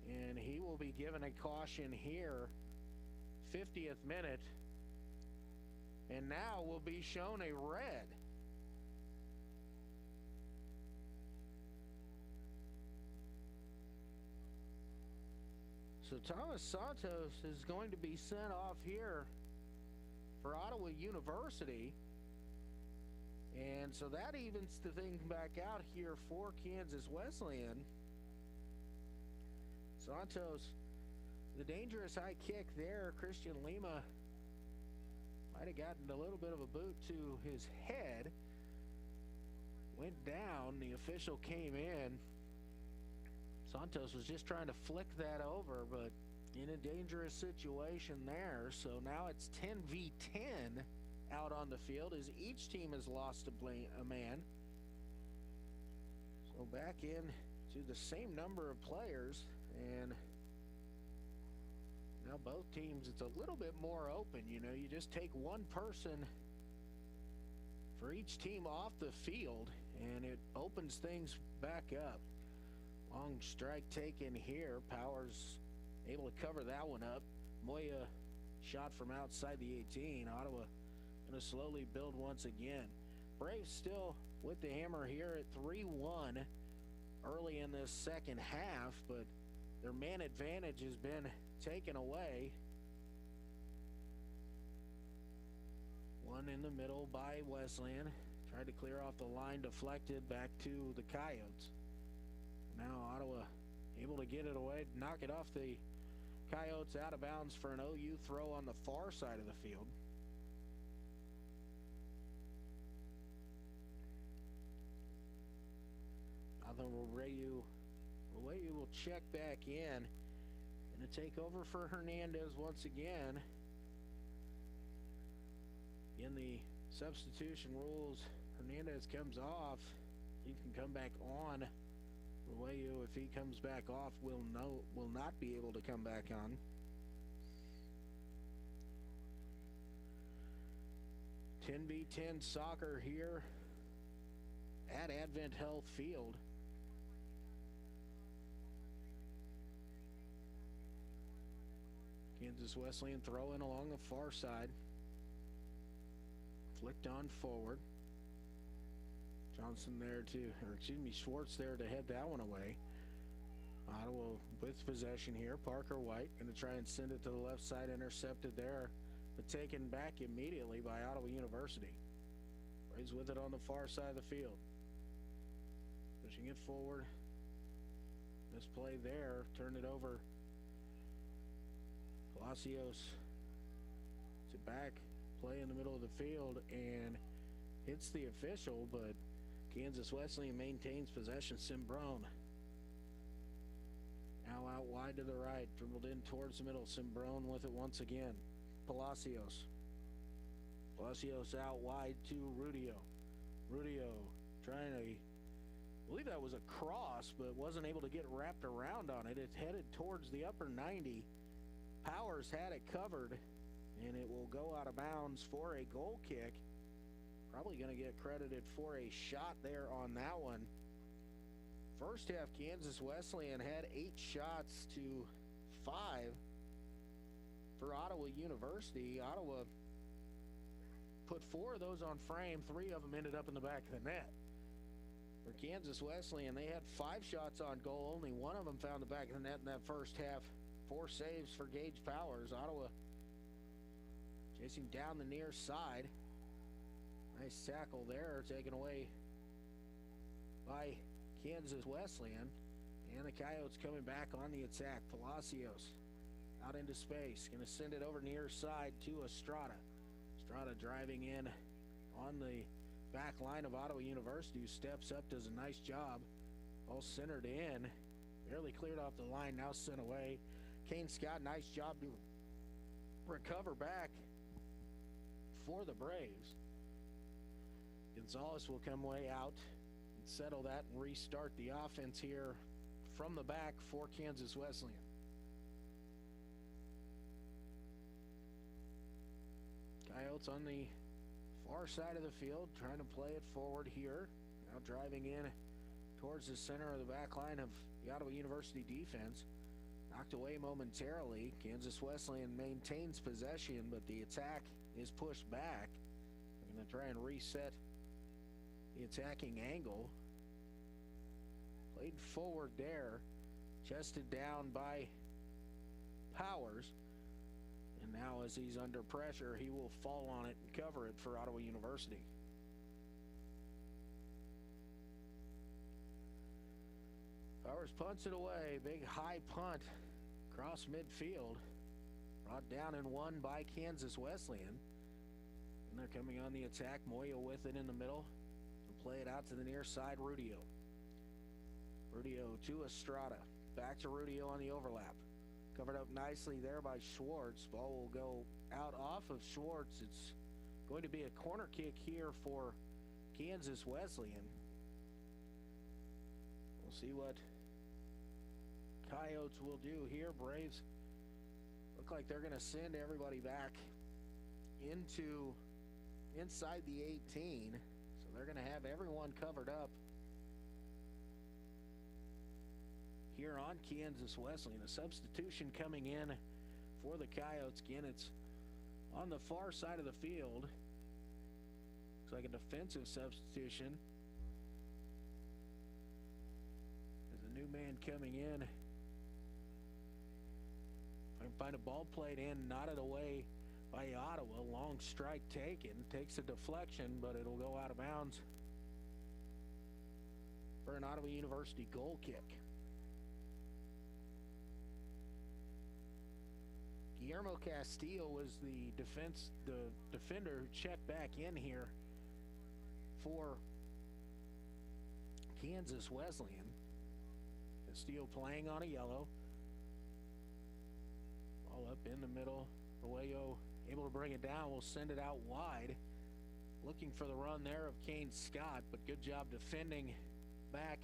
and he will be given a caution here. 50th minute, and now will be shown a red. So Thomas Santos is going to be sent off here for Ottawa University. And so that evens the thing back out here for Kansas Wesleyan. Santos, the dangerous high kick there. Christian Lima might have gotten a little bit of a boot to his head. Went down. The official came in. Santos was just trying to flick that over, but in a dangerous situation there. So now it's 10v10 out on the field as each team has lost a man. So back in to the same number of players, and now both teams, it's a little bit more open. You know, you just take one person for each team off the field, and it opens things back up. Long strike taken here. Powers able to cover that one up. Moya shot from outside the 18. Ottawa going to slowly build once again. Braves still with the hammer here at 3-1 early in this second half, but their man advantage has been taken away. One in the middle by Wesleyan. Tried to clear off the line, deflected back to the Coyotes. Now Ottawa able to get it away, knock it off the Coyotes out of bounds for an OU throw on the far side of the field. Now Rayu will check back in. Going to take over for Hernandez once again. In the substitution rules, Hernandez comes off. He can come back on. Rayu, if he comes back off, will not be able to come back on. (10v10) soccer here at Advent Health Field. Kansas Wesleyan throwing along the far side. Flicked on forward. Johnson there Schwartz there to head that one away. Ottawa with possession here. Parker White going to try and send it to the left side, intercepted there, but taken back immediately by Ottawa University. Braves with it on the far side of the field. Pushing it forward. This play there, turned it over. Palacios to back, play in the middle of the field, and hits the official, but Kansas Wesleyan maintains possession. Simbrone now out wide to the right, dribbled in towards the middle. Simbrone with it once again. Palacios out wide to Rudio trying to, I believe that was a cross, but wasn't able to get wrapped around on it. It headed towards the upper 90. Powers had it covered, and it will go out of bounds for a goal kick. Probably going to get credited for a shot there on that one. First half, Kansas Wesleyan had 8 shots to 5 for Ottawa University. Ottawa put 4 of those on frame. 3 of them ended up in the back of the net. For Kansas Wesleyan, they had 5 shots on goal. Only 1 of them found the back of the net in that first half. 4 saves for Gage Powers. Ottawa chasing down the near side. Nice tackle there, taken away by Kansas Wesleyan. And the Coyotes coming back on the attack. Palacios out into space. Going to send it over near side to Estrada. Estrada driving in on the back line of Ottawa University, who steps up, does a nice job. All centered in. Barely cleared off the line, now sent away. Kane Scott, nice job to recover back for the Braves. Gonzalez will come way out and settle that and restart the offense here from the back for Kansas Wesleyan. Coyotes on the far side of the field, trying to play it forward here. Now driving in towards the center of the back line of the Ottawa University defense. Knocked away momentarily. Kansas Wesleyan maintains possession, but the attack is pushed back. They're going to try and reset the attacking angle. Played forward there. Chested down by Powers. And now as he's under pressure, he will fall on it and cover it for Ottawa University. Powers punts it away. Big high punt across midfield. Brought down and won by Kansas Wesleyan. And they're coming on the attack. Moya with it in the middle. And play it out to the near side, Rudio. Rudio to Estrada. Back to Rudio on the overlap. Covered up nicely there by Schwartz. Ball will go out off of Schwartz. It's going to be a corner kick here for Kansas Wesleyan. We'll see what Coyotes will do here. Braves look like they're going to send everybody back inside the 18. So they're going to have everyone covered up here on Kansas Wesleyan. A substitution coming in for the Coyotes. Again, it's on the far side of the field. Looks like a defensive substitution. There's a new man coming in. I can find a ball played in, knotted away by Ottawa. Long strike taken. Takes a deflection, but it'll go out of bounds for an Ottawa University goal kick. Guillermo Castillo was the defender who checked back in here for Kansas Wesleyan. Castillo playing on a yellow. All up in the middle. Arroyo able to bring it down. We'll send it out wide. Looking for the run there of Kane Scott, but good job defending back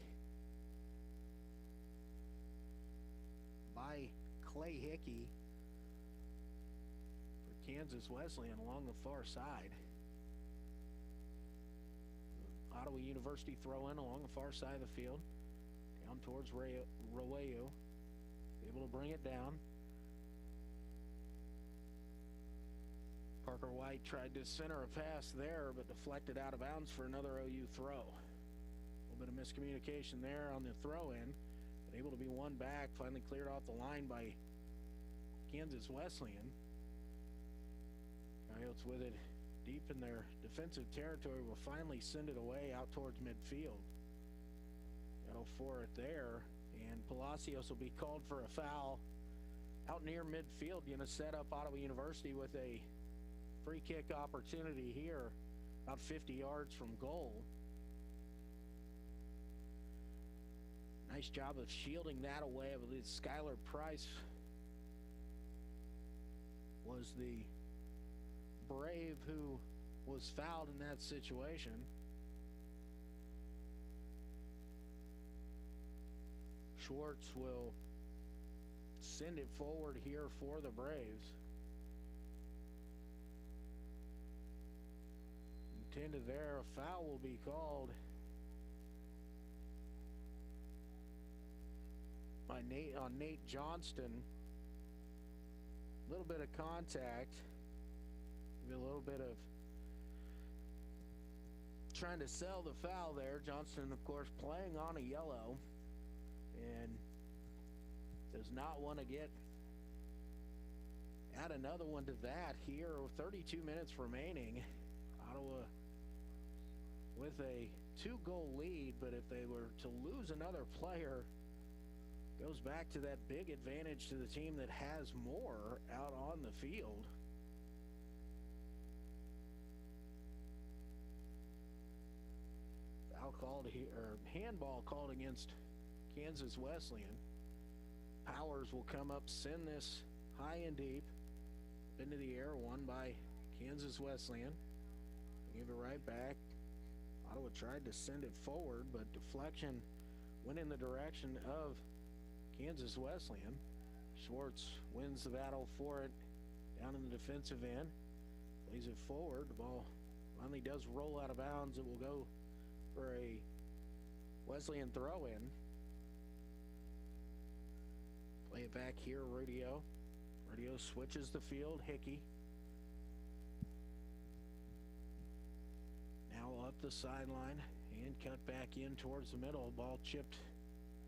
by Clay Hickey for Kansas Wesleyan along the far side. Ottawa University throw in along the far side of the field. Down towards Arroyo. Able to bring it down. Parker White tried to center a pass there, but deflected out of bounds for another OU throw. A little bit of miscommunication there on the throw-in, but able to be won back, finally cleared off the line by Kansas Wesleyan. Coyotes with it deep in their defensive territory will finally send it away out towards midfield. Battle for it there, and Palacios will be called for a foul out near midfield. Going to set up Ottawa University with a free kick opportunity here, about 50 yards from goal. Nice job of shielding that away. I believe Skylar Price was the Brave who was fouled in that situation. Schwartz will send it forward here for the Braves. Intended there, a foul will be called by Nate Johnston. A little bit of contact, maybe a little bit of trying to sell the foul there. Johnston, of course, playing on a yellow and does not want to add another one to that here. 32 minutes remaining. Ottawa with a 2-goal lead, but if they were to lose another player, goes back to that big advantage to the team that has more out on the field. Foul called here, or handball called against Kansas Wesleyan. Powers will come up, send this high and deep into the air, won by Kansas Wesleyan. Give it right back. Ottawa tried to send it forward, but deflection went in the direction of Kansas Wesleyan. Schwartz wins the battle for it down in the defensive end. Plays it forward. The ball finally does roll out of bounds. It will go for a Wesleyan throw-in. Play it back here, Rudio. Rudio switches the field. Hickey. Now up the sideline and cut back in towards the middle. Ball chipped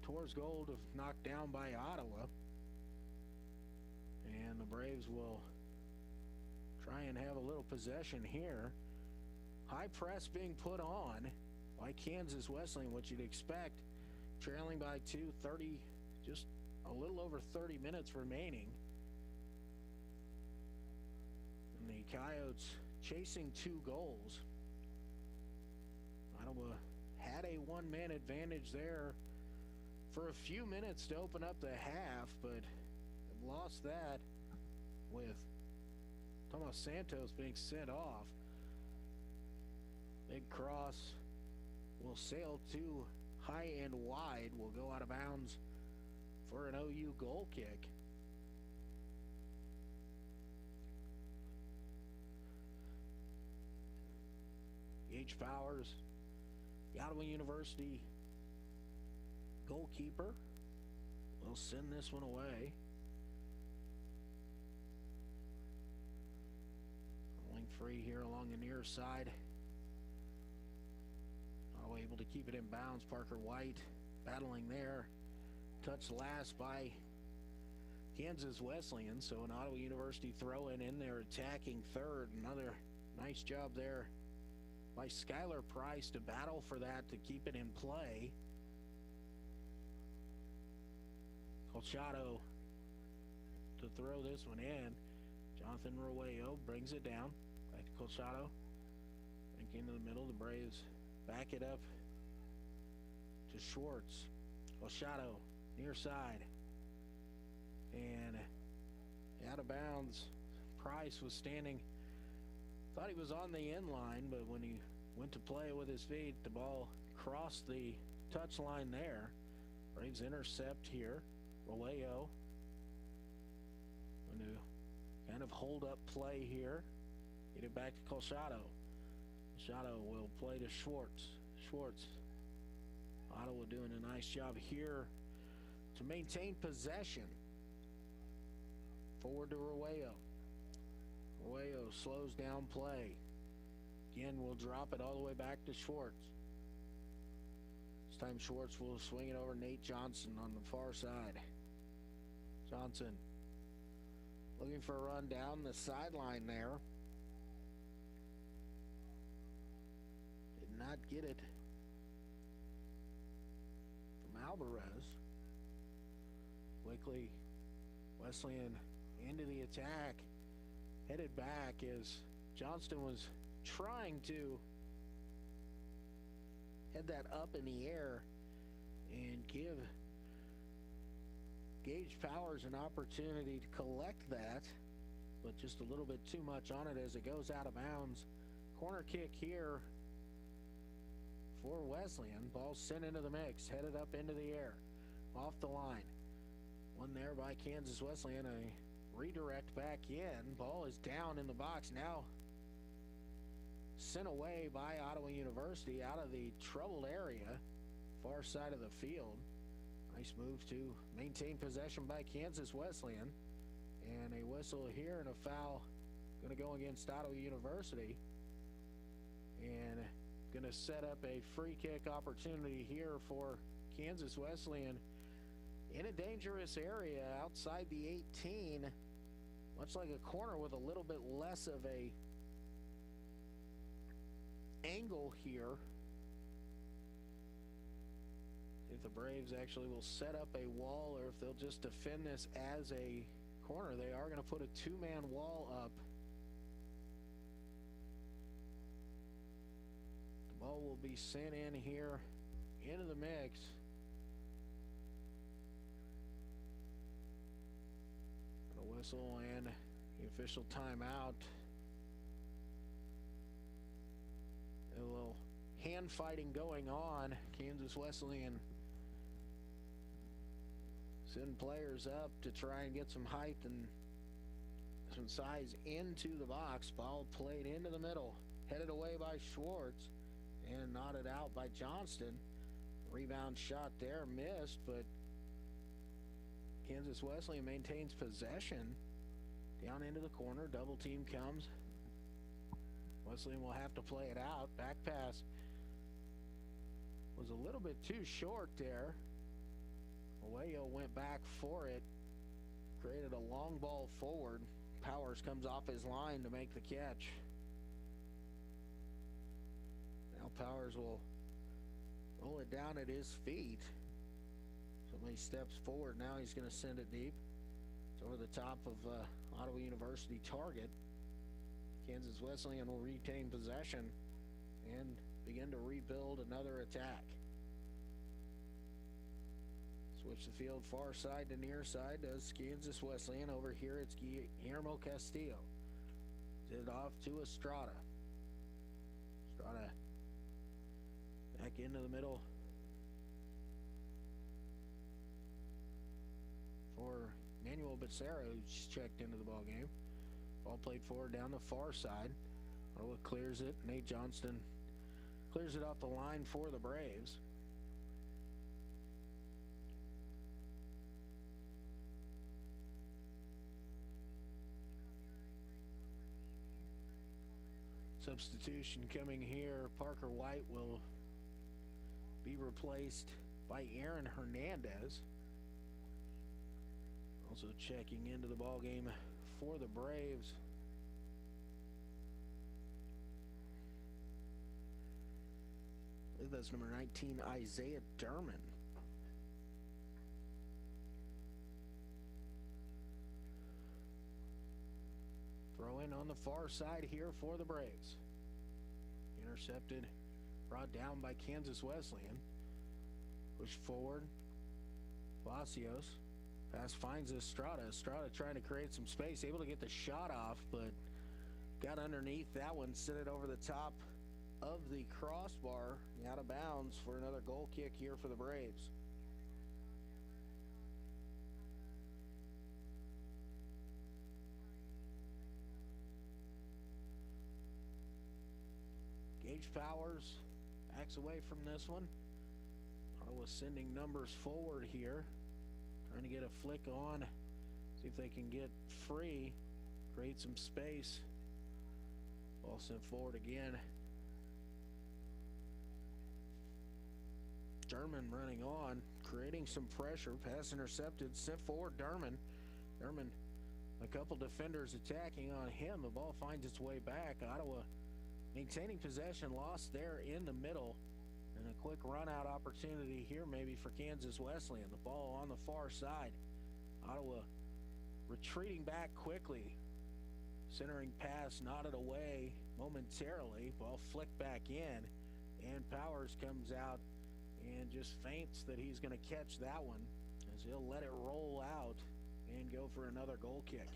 towards goal, knocked down by Ottawa. Braves will try and have a little possession here. High press being put on by Kansas Wesleyan, what you'd expect. Trailing by 2:30, just a little over 30 minutes remaining. And the Coyotes chasing 2 goals. Ottawa had a one-man advantage there for a few minutes to open up the half, but lost that with Tomas Santos being sent off. Big cross will sail too high and wide, will go out of bounds for an OU goal kick. Gage Powers, the Ottawa University goalkeeper, will send this one away. Rolling free here along the near side. Ottawa able to keep it in bounds. Parker White battling there. Touched last by Kansas Wesleyan. So an Ottawa University throw-in in there, attacking third. Another nice job there by Skylar Price to battle for that, to keep it in play. Colchado to throw this one in. Jonathan Roello brings it down. Back to Colchado. Back into the middle. The Braves back it up to Schwartz. Colchado, near side. And out of bounds. Price was standing. Thought he was on the end line, but when he went to play with his feet, the ball crossed the touch line there. Braves intercept here. Roello going to kind of hold up play here. Get it back to Colchado. Colchado will play to Schwartz. Schwartz. Ottawa doing a nice job here to maintain possession. Forward to Roello. Roello slows down play. Again, we'll drop it all the way back to Schwartz. This time Schwartz will swing it over Nate Johnson on the far side. Johnson looking for a run down the sideline there. Did not get it from Alvarez. Quickly, Wesleyan into the attack. Headed back as Johnston was trying to head that up in the air and give Gage Powers an opportunity to collect that, but just a little bit too much on it as it goes out of bounds. Corner kick here for Wesleyan. Ball sent into the mix, headed up into the air, off the line. One there by Kansas Wesleyan, a redirect back in. Ball is down in the box now. Sent away by Ottawa University out of the troubled area, far side of the field. Nice move to maintain possession by Kansas Wesleyan. And a whistle here and a foul going to go against Ottawa University. And going to set up a free kick opportunity here for Kansas Wesleyan in a dangerous area outside the 18. Much like a corner with a little bit less of a angle here. If the Braves actually will set up a wall or if they'll just defend this as a corner. They are going to put a two-man wall up. The ball will be sent in here into the mix. A whistle and the official timeout. A little hand fighting going on. Kansas Wesleyan sending players up to try and get some height and some size into the box. Ball played into the middle, headed away by Schwartz and knotted out by Johnston. Rebound shot there, missed, but Kansas Wesleyan maintains possession. Down into the corner, double team comes. Wesleyan will have to play it out. Back pass was a little bit too short there. Roello went back for it. created a long ball forward. Powers comes off his line to make the catch. Now Powers will roll it down at his feet. Somebody steps forward. Now he's going to send it deep. It's over the top of Ottawa University target. Kansas Wesleyan will retain possession and begin to rebuild another attack. Switch the field far side to near side does Kansas Wesleyan. Over here it's Guillermo Castillo. Did it off to Estrada. Estrada back into the middle for Manuel Becerra, who's checked into the ball game. Ball played forward down the far side. Ottawa clears it. Nate Johnston clears it off the line for the Braves. Substitution coming here. Parker White will be replaced by Aaron Hernandez. Also checking into the ball game for the Braves. I believe that's number 19, Isaiah Derman. Throw in on the far side here for the Braves. Intercepted, brought down by Kansas Wesleyan. Push forward. Palacios. Pass finds Estrada. Estrada trying to create some space, able to get the shot off, but got underneath that one, sent it over the top of the crossbar, out of bounds for another goal kick here for the Braves. Gage Powers backs away from this one. Ottawa sending numbers forward here. Trying to get a flick on. See if they can get free. Create some space. Ball sent forward again. Derman running on. Creating some pressure. Pass intercepted. Sent forward Derman. Derman, a couple defenders attacking on him. The ball finds its way back. Ottawa maintaining possession, lost there in the middle, and a quick run out opportunity here maybe for Kansas Wesleyan. The ball on the far side. Ottawa retreating back quickly. Centering pass knotted away momentarily. Ball flicked back in, and Powers comes out and just feints that he's going to catch that one, as he'll let it roll out and go for another goal kick.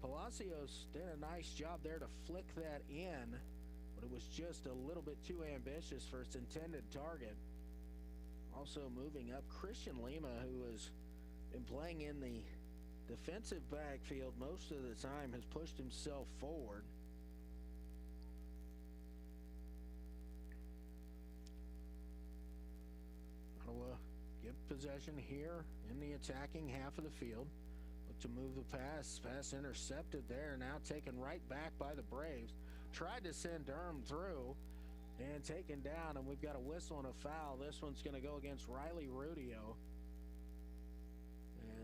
Palacios did a nice job there to flick that in, but it was just a little bit too ambitious for its intended target. Also moving up, Christian Lima, who has been playing in the defensive backfield most of the time, has pushed himself forward. Ottawa get possession here in the attacking half of the field. Look to move the pass. Pass intercepted there. Now taken right back by the Braves. Tried to send Durham through and taken down, and we've got a whistle and a foul. This one's going to go against Riley Rudio,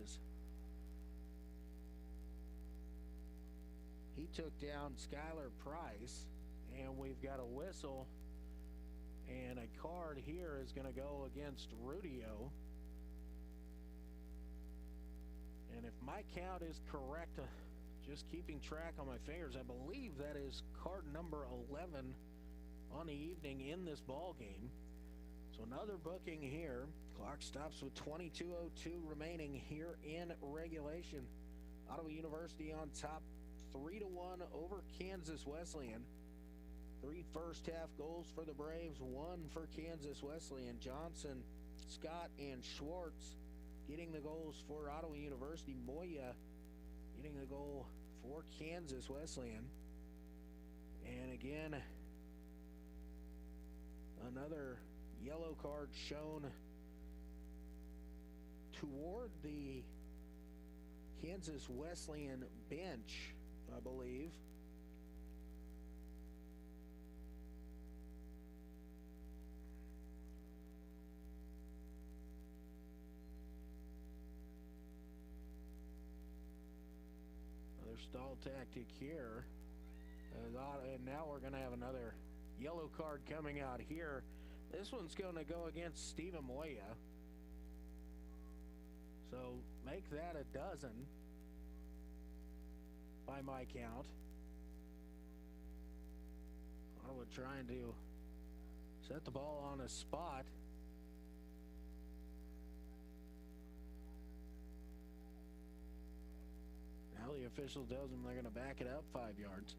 as he took down Skylar Price, and we've got a whistle, and a card here is going to go against Rudio. And if my count is correct, just keeping track on my fingers, I believe that is card number 11 on the evening in this ball game. So another booking here. Clock stops with 22:02 remaining here in regulation. Ottawa University on top 3-1 over Kansas Wesleyan. 3 first half goals for the Braves, 1 for Kansas Wesleyan. Johnson, Scott, and Schwartz getting the goals for Ottawa University. Moya getting the goal for Kansas Wesleyan. And again, another yellow card shown toward the Kansas Wesleyan bench, I believe. stall tactic here. And now we're going to have another yellow card coming out here. This one's going to go against Stephen Moya. So make that a dozen by my count. Ottawa trying to set the ball on a spot. Now the official tells them they're going to back it up 5 yards.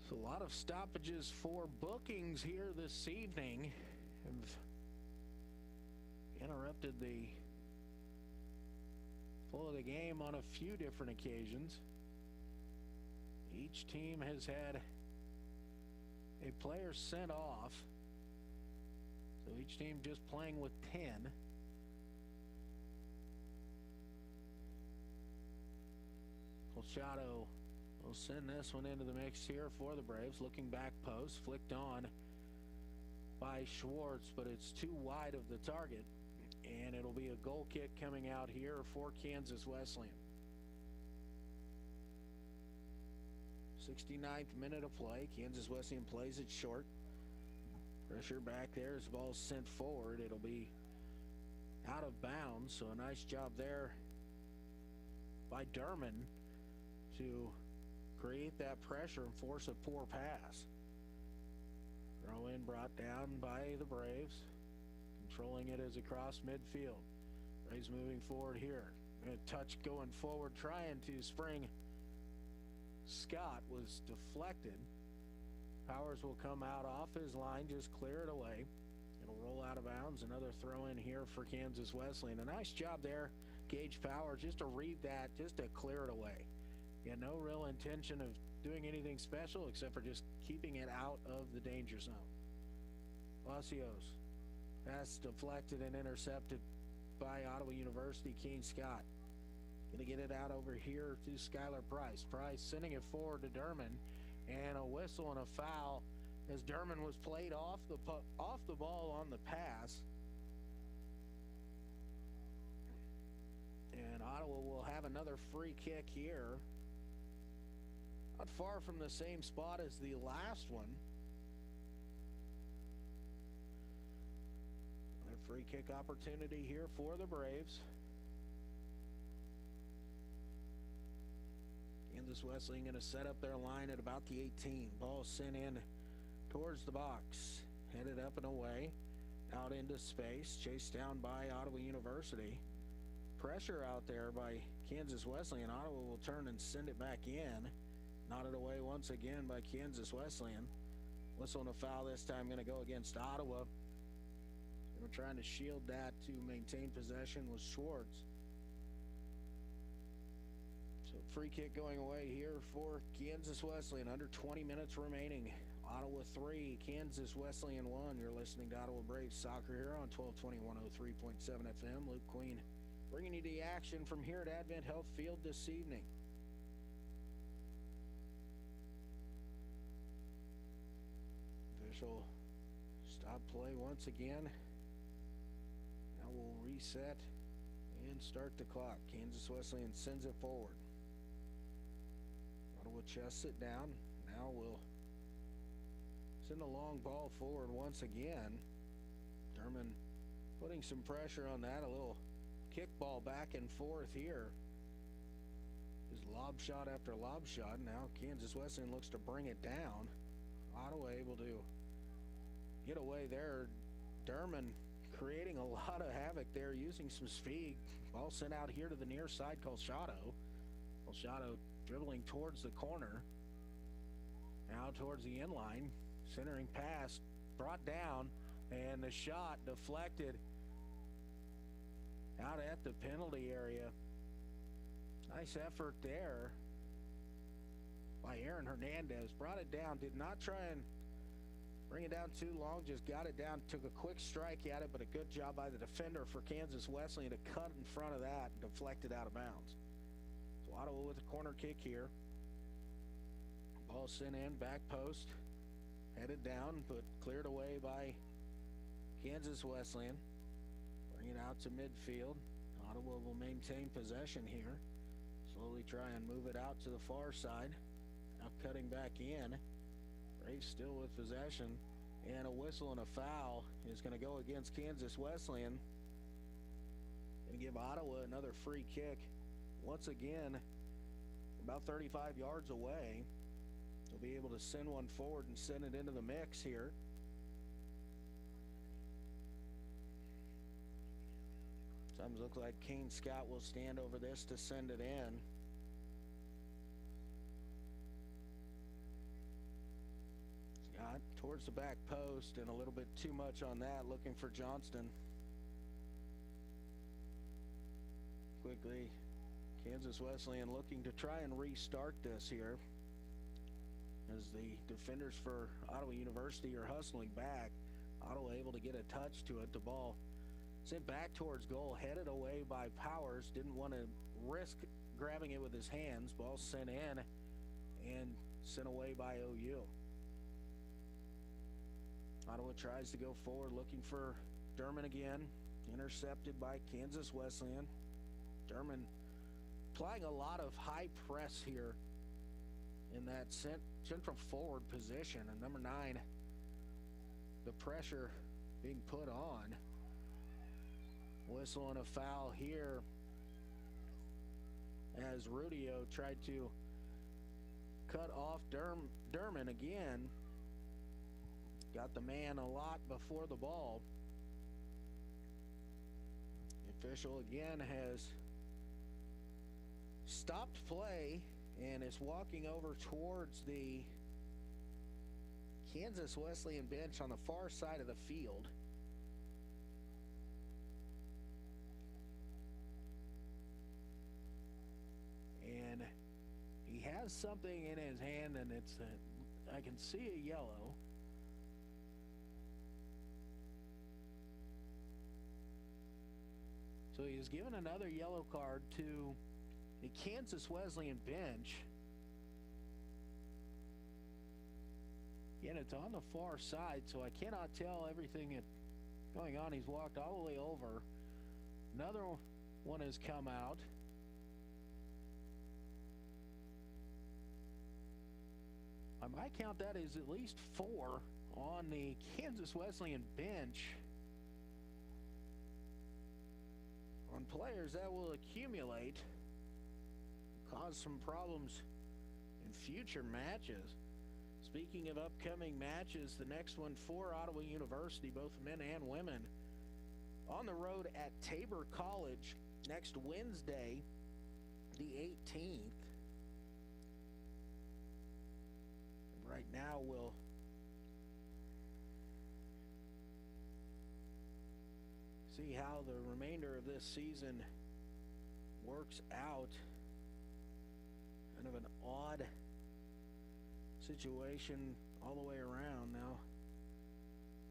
So a lot of stoppages for bookings here this evening have interrupted the flow of the game on a few different occasions. Each team has had a player sent off. So each team just playing with 10. Colchado will send this one into the mix here for the Braves. Looking back post, flicked on by Schwartz, but it's too wide of the target. And it'll be a goal kick coming out here for Kansas Wesleyan. 69th minute of play. Kansas Wesleyan plays it short. Pressure back there as the ball's sent forward. It'll be out of bounds, so a nice job there by Derman to create that pressure and force a poor pass. Throw in brought down by the Braves. Controlling it as across midfield. Braves moving forward here. A touch going forward, trying to spring. Scott was deflected. Powers will come out off his line, just clear it away. It'll roll out of bounds. Another throw in here for Kansas Wesleyan. A nice job there, Gage Powers, just to read that, just to clear it away. Yeah, no real intention of doing anything special except for just keeping it out of the danger zone. Palacios. Pass deflected and intercepted by Ottawa University. Keane Scott going to get it out over here to Skylar Price. Price sending it forward to Derman, and a whistle and a foul as Derman was played off the ball on the pass. And Ottawa will have another free kick here. Not far from the same spot as the last one. Free kick opportunity here for the Braves. Kansas Wesleyan going to set up their line at about the 18. Ball sent in towards the box. Headed up and away. Out into space. Chased down by Ottawa University. Pressure out there by Kansas Wesleyan. Ottawa will turn and send it back in. Knotted away once again by Kansas Wesleyan. Whistle and a foul this time going to go against Ottawa. We're trying to shield that to maintain possession with Schwartz. So free kick going away here for Kansas Wesleyan. Under 20 minutes remaining. Ottawa 3, Kansas Wesleyan 1. You're listening to Ottawa Braves Soccer here on 1220 103.7 FM. Luke Queen bringing you the action from here at Advent Health Field this evening. Official stop play once again. Now we'll reset and start the clock. Kansas Wesleyan sends it forward. Ottawa chests it down. Now we'll send a long ball forward once again. Derman putting some pressure on that. A little kickball back and forth here. Just lob shot after lob shot. Now Kansas Wesleyan looks to bring it down. Ottawa able to get away there. Derman creating a lot of havoc there, using some speed. Ball sent out here to the near side. Colchado dribbling towards the corner. Now towards the end line. Centering pass brought down, and the shot deflected out at the penalty area. Nice effort there by Aaron Hernandez. Brought it down, did not try and bring it down too long, just got it down, took a quick strike at it, but a good job by the defender for Kansas Wesleyan to cut in front of that and deflect it out of bounds. So Ottawa with a corner kick here. Ball sent in, back post, headed down, but cleared away by Kansas Wesleyan bring it out to midfield. Ottawa will maintain possession here. Slowly try and move it out to the far side. Now cutting back in. Braves still with possession. And a whistle and a foul is going to go against Kansas Wesleyan. Going to give Ottawa another free kick. Once again, about 35 yards away. They'll be able to send one forward and send it into the mix here. Sometimes looks like Kane Scott will stand over this to send it in. Scott towards the back post and a little bit too much on that, looking for Johnston. Quickly, Kansas Wesleyan looking to try and restart this here, as the defenders for Ottawa University are hustling back. Ottawa able to get a touch to it. The ball sent back towards goal, headed away by Powers. Didn't want to risk grabbing it with his hands. Ball sent in and sent away by OU. Ottawa tries to go forward, looking for Derman again. Intercepted by Kansas Wesleyan. Derman applying a lot of high press here in that central forward position. And number 9, the pressure being put on. Whistle and a foul here as Rudio tried to cut off Derman again. Got the man a lot before the ball. The official again has stopped play and is walking over towards the Kansas Wesleyan bench on the far side of the field. And he has something in his hand, and it's I can see a yellow. So he has given another yellow card to the Kansas Wesleyan bench. Again, it's on the far side, so I cannot tell everything that's going on. He's walked all the way over. Another one has come out. I might count that as at least 4 on the Kansas Wesleyan bench. On players that will accumulate, cause some problems in future matches. Speaking of upcoming matches, the next one for Ottawa University, both men and women, on the road at Tabor College next Wednesday, the 18th. Right now, we'll see how the remainder of this season works out. Kind of an odd situation all the way around now.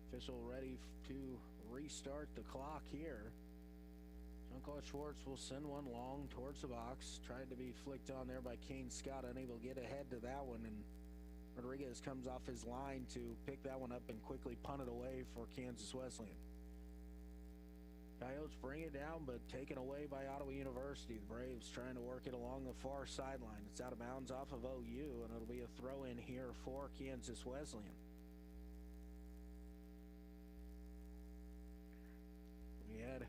Official ready to restart the clock here. Jean-Claude Schwartz will send one long towards the box. Tried to be flicked on there by Kane Scott, unable to get ahead to that one, and Rodriguez comes off his line to pick that one up and quickly punt it away for Kansas Wesleyan. Coyotes bring it down, but taken away by Ottawa University. The Braves trying to work it along the far sideline. It's out of bounds off of OU, and it'll be a throw in here for Kansas Wesleyan. We had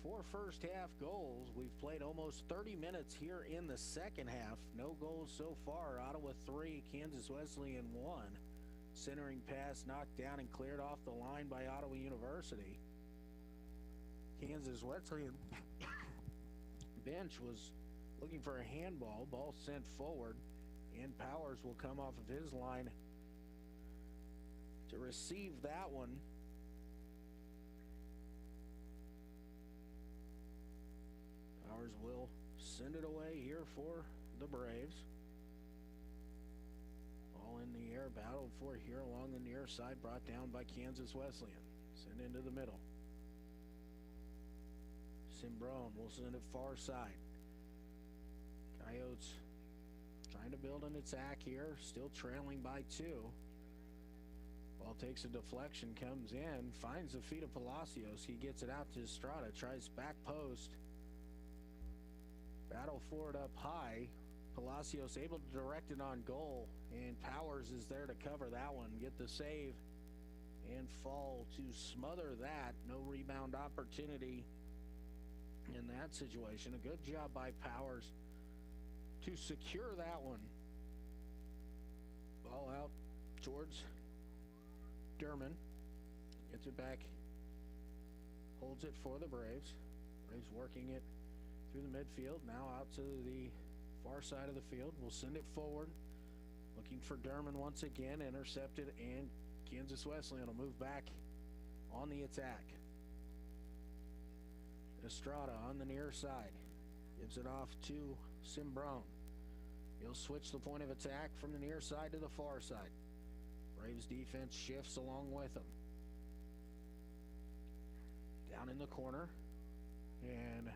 4 first half goals. We've played almost 30 minutes here in the second half. No goals so far. Ottawa 3, Kansas Wesleyan 1. Centering pass knocked down and cleared off the line by Ottawa University. Kansas Wesleyan bench was looking for a handball. Ball sent forward, and Powers will come off of his line to receive that one. Powers will send it away here for the Braves. Ball in the air, battled for here along the near side, brought down by Kansas Wesleyan. Send into the middle. Simbrone will send it far side. Coyotes trying to build an attack here, still trailing by 2. Ball takes a deflection, comes in, finds the feet of Palacios. He gets it out to Estrada, tries back post. Battle for it up high. Palacios able to direct it on goal, and Powers is there to cover that one, get the save, and fall to smother that. No rebound opportunity in that situation. A good job by Powers to secure that one. Ball out towards Derman. Gets it back. Holds it for the Braves. Braves working it through the midfield. Now out to the far side of the field. We'll send it forward. Looking for Derman once again. Intercepted, and Kansas Wesleyan will move back on the attack. Estrada on the near side. Gives it off to Simbrone. He'll switch the point of attack from the near side to the far side. Braves defense shifts along with him. Down in the corner. And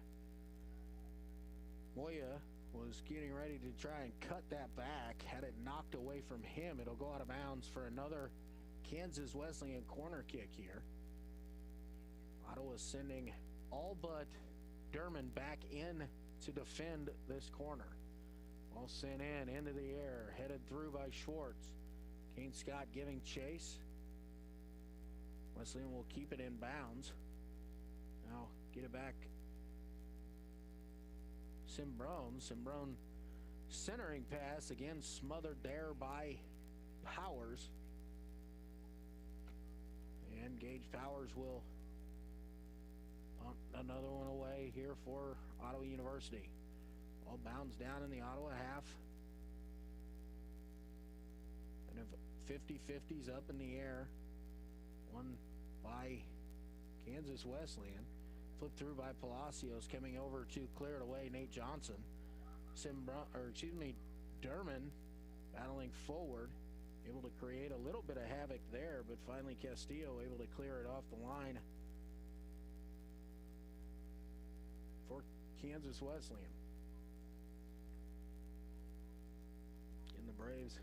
Moya was getting ready to try and cut that back. Had it knocked away from him, it'll go out of bounds for another Kansas Wesleyan corner kick here. Ottawa sending all but Derman back in to defend this corner. Ball sent in, into the air, headed through by Schwartz. Kane Scott giving chase. Wesleyan will keep it in bounds. Now get it back. Simbrone centering pass, again smothered there by Powers. And Gage Powers will punt another one away here for Ottawa University. Ball bounds down in the Ottawa half. And if 50-50's up in the air. Won by Kansas Wesleyan. Flipped through by Palacios, coming over to clear it away, Nate Johnson. Derman battling forward, able to create a little bit of havoc there, but finally Castillo able to clear it off the line for Kansas Wesleyan. In the Braves'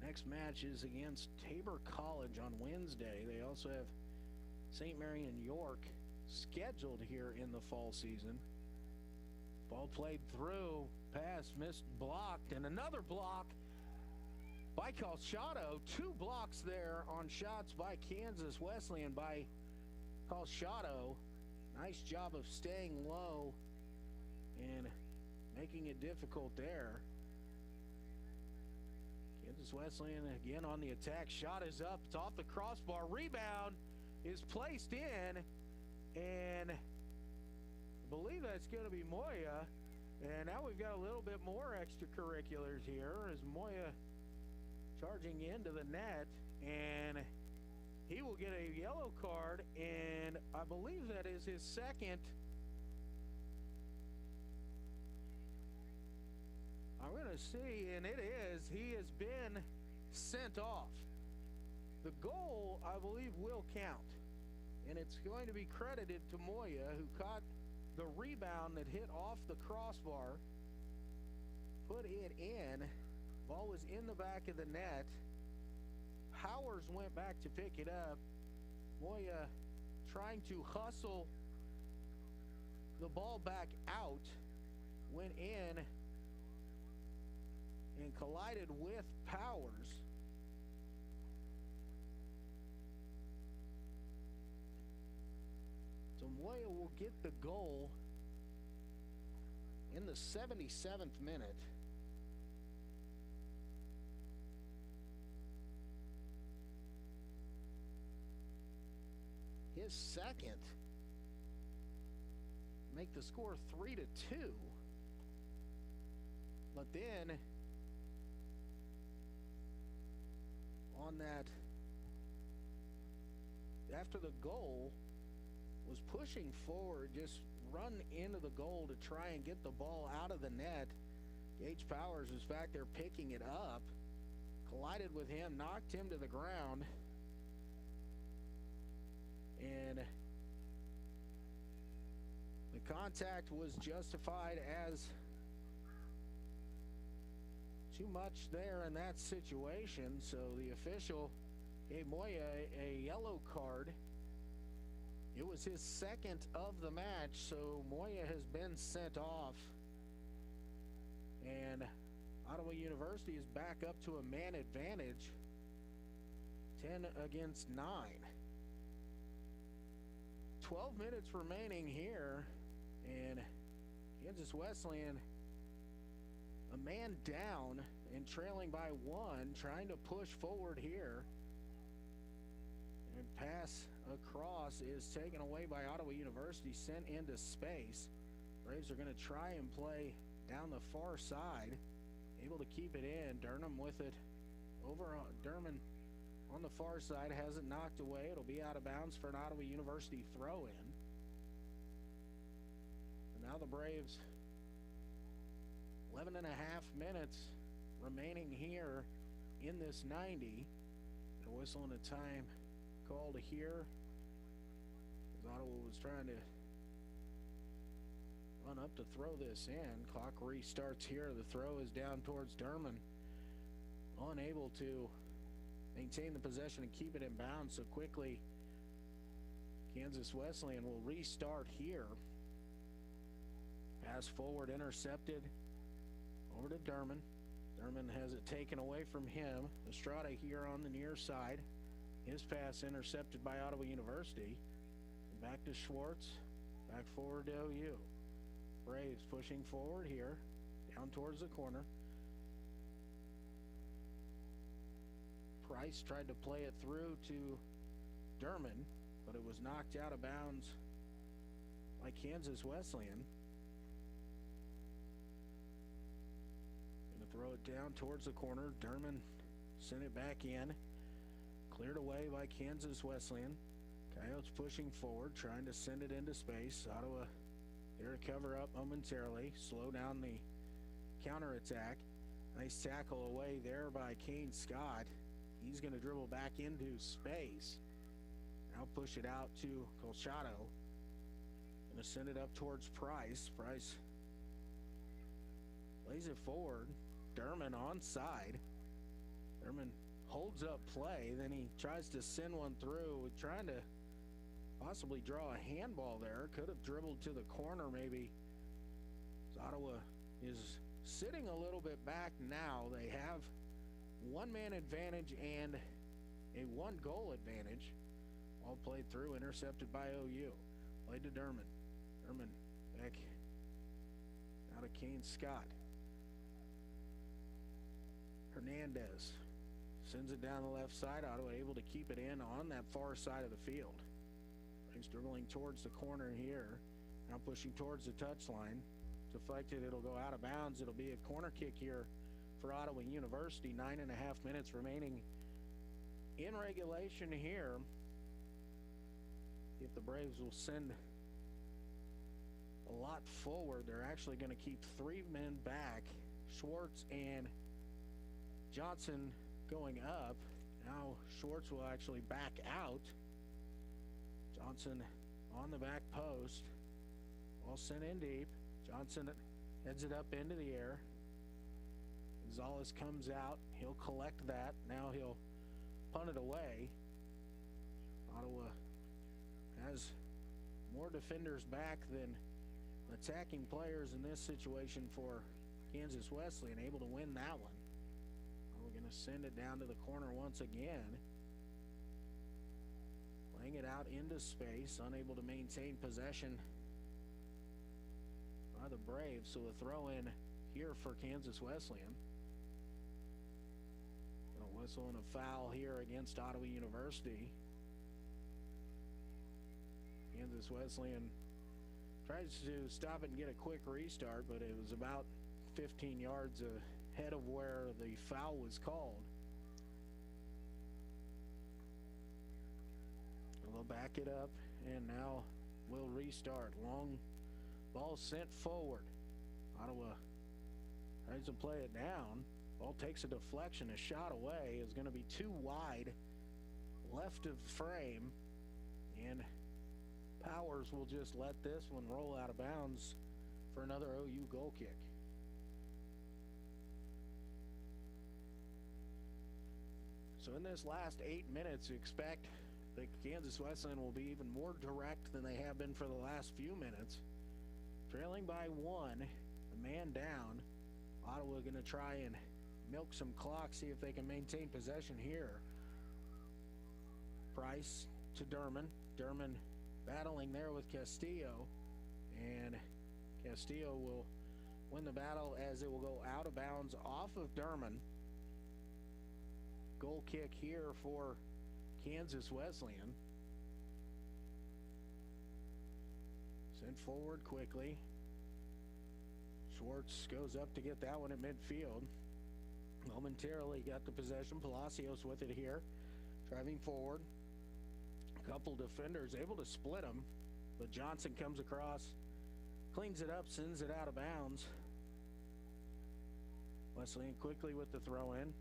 next match is against Tabor College on Wednesday. They also have St. Mary and York scheduled here in the fall season. Ball played through, pass missed, blocked, and another block by Calciato. Two blocks there on shots by Kansas Wesleyan by Calciato. Nice job of staying low and making it difficult there. Kansas Wesleyan again on the attack. Shot is up. It's off the crossbar. Rebound is placed in, and I believe that's going to be Moya. And now we've got a little bit more extracurriculars here as Moya charging into the net, and he will get a yellow card, and I believe that is his second. I'm going to see, and it is. He has been sent off. The goal, I believe, will count. And it's going to be credited to Moya, who caught the rebound that hit off the crossbar, put it in. Ball was in the back of the net. Powers went back to pick it up. Moya trying to hustle the ball back out, went in and collided with Powers. So Moya will get the goal in the 77th minute. His second. Make the score 3-2. But then on that, after the goal, was pushing forward, just run into the goal to try and get the ball out of the net. Gage Powers was back there picking it up, collided with him, knocked him to the ground, and the contact was justified as too much there in that situation, so the official gave Moya a yellow card. It was his second of the match, so Moya has been sent off. And Ottawa University is back up to a man advantage, 10 against 9. 12 minutes remaining here, and Kansas Wesleyan a man down and trailing by 1, trying to push forward here. And pass across is taken away by Ottawa University, sent into space. Braves are going to try and play down the far side, able to keep it in. Durham with it over on Durham on the far side, has it knocked away. It'll be out of bounds for an Ottawa University throw-in. And now the Braves, 11 and a half minutes remaining here in this 90. A whistle and a time called here, as Ottawa was trying to run up to throw this in. Clock restarts here. The throw is down towards Durham, unable to maintain the possession and keep it in bounds. So quickly, Kansas Wesleyan will restart here. Pass forward, intercepted over to Durham. Durham has it taken away from him. Estrada here on the near side. His pass intercepted by Ottawa University. And back to Schwartz. Back forward to OU. Braves pushing forward here, down towards the corner. Price tried to play it through to Durham, but it was knocked out of bounds by Kansas Wesleyan. Going to throw it down towards the corner. Durham sent it back in. Cleared away by Kansas Wesleyan. Coyotes pushing forward, trying to send it into space. Ottawa there to cover up momentarily, slow down the counterattack. Nice tackle away there by Kane Scott. He's going to dribble back into space. Now push it out to Colchado. Going to send it up towards Price. Price lays it forward. Durham onside. Durham holds up play. Then he tries to send one through, trying to possibly draw a handball there. Could have dribbled to the corner maybe. Ottawa is sitting a little bit back now. They have one-man advantage and a one-goal advantage. All played through, intercepted by OU. Played to Durham. Durham back out of Kane Scott. Hernandez sends it down the left side. Ottawa able to keep it in on that far side of the field. He's dribbling towards the corner here. Now pushing towards the touchline. Deflected, it'll go out of bounds. It'll be a corner kick here for Ottawa University. 9.5 minutes remaining in regulation here. If the Braves will send a lot forward, they're actually going to keep 3 men back. Schwartz and Johnson going up. Now Schwartz will actually back out. Johnson on the back post. Ball sent in deep. Johnson heads it up into the air. Gonzalez comes out. He'll collect that. Now he'll punt it away. Ottawa has more defenders back than attacking players in this situation for Kansas Wesleyan, able to win that one. We're going to send it down to the corner once again. Playing it out into space, unable to maintain possession by the Braves. So a throw in here for Kansas Wesleyan. A whistle and a foul here against Ottawa University. Kansas Wesleyan tries to stop it and get a quick restart, but it was about 15 yards ahead of where the foul was called. We'll back it up, and now we'll restart. Long ball sent forward. Ottawa tries to play it down. Ball takes a deflection. A shot away is going to be too wide left of frame, and Powers will just let this one roll out of bounds for another OU goal kick. So in this last 8 minutes, expect that Kansas Wesleyan will be even more direct than they have been for the last few minutes. Trailing by 1, a man down. Ottawa going to try and milk some clock, see if they can maintain possession here. Price to Derman. Derman battling there with Castillo. And Castillo will win the battle as it will go out of bounds off of Derman. Goal kick here for Kansas Wesleyan. Sent forward quickly. Schwartz goes up to get that one at midfield. Momentarily got the possession. Palacios with it here. Driving forward. A couple defenders able to split him. But Johnson comes across. Cleans it up. Sends it out of bounds. Wesleyan quickly with the throw in.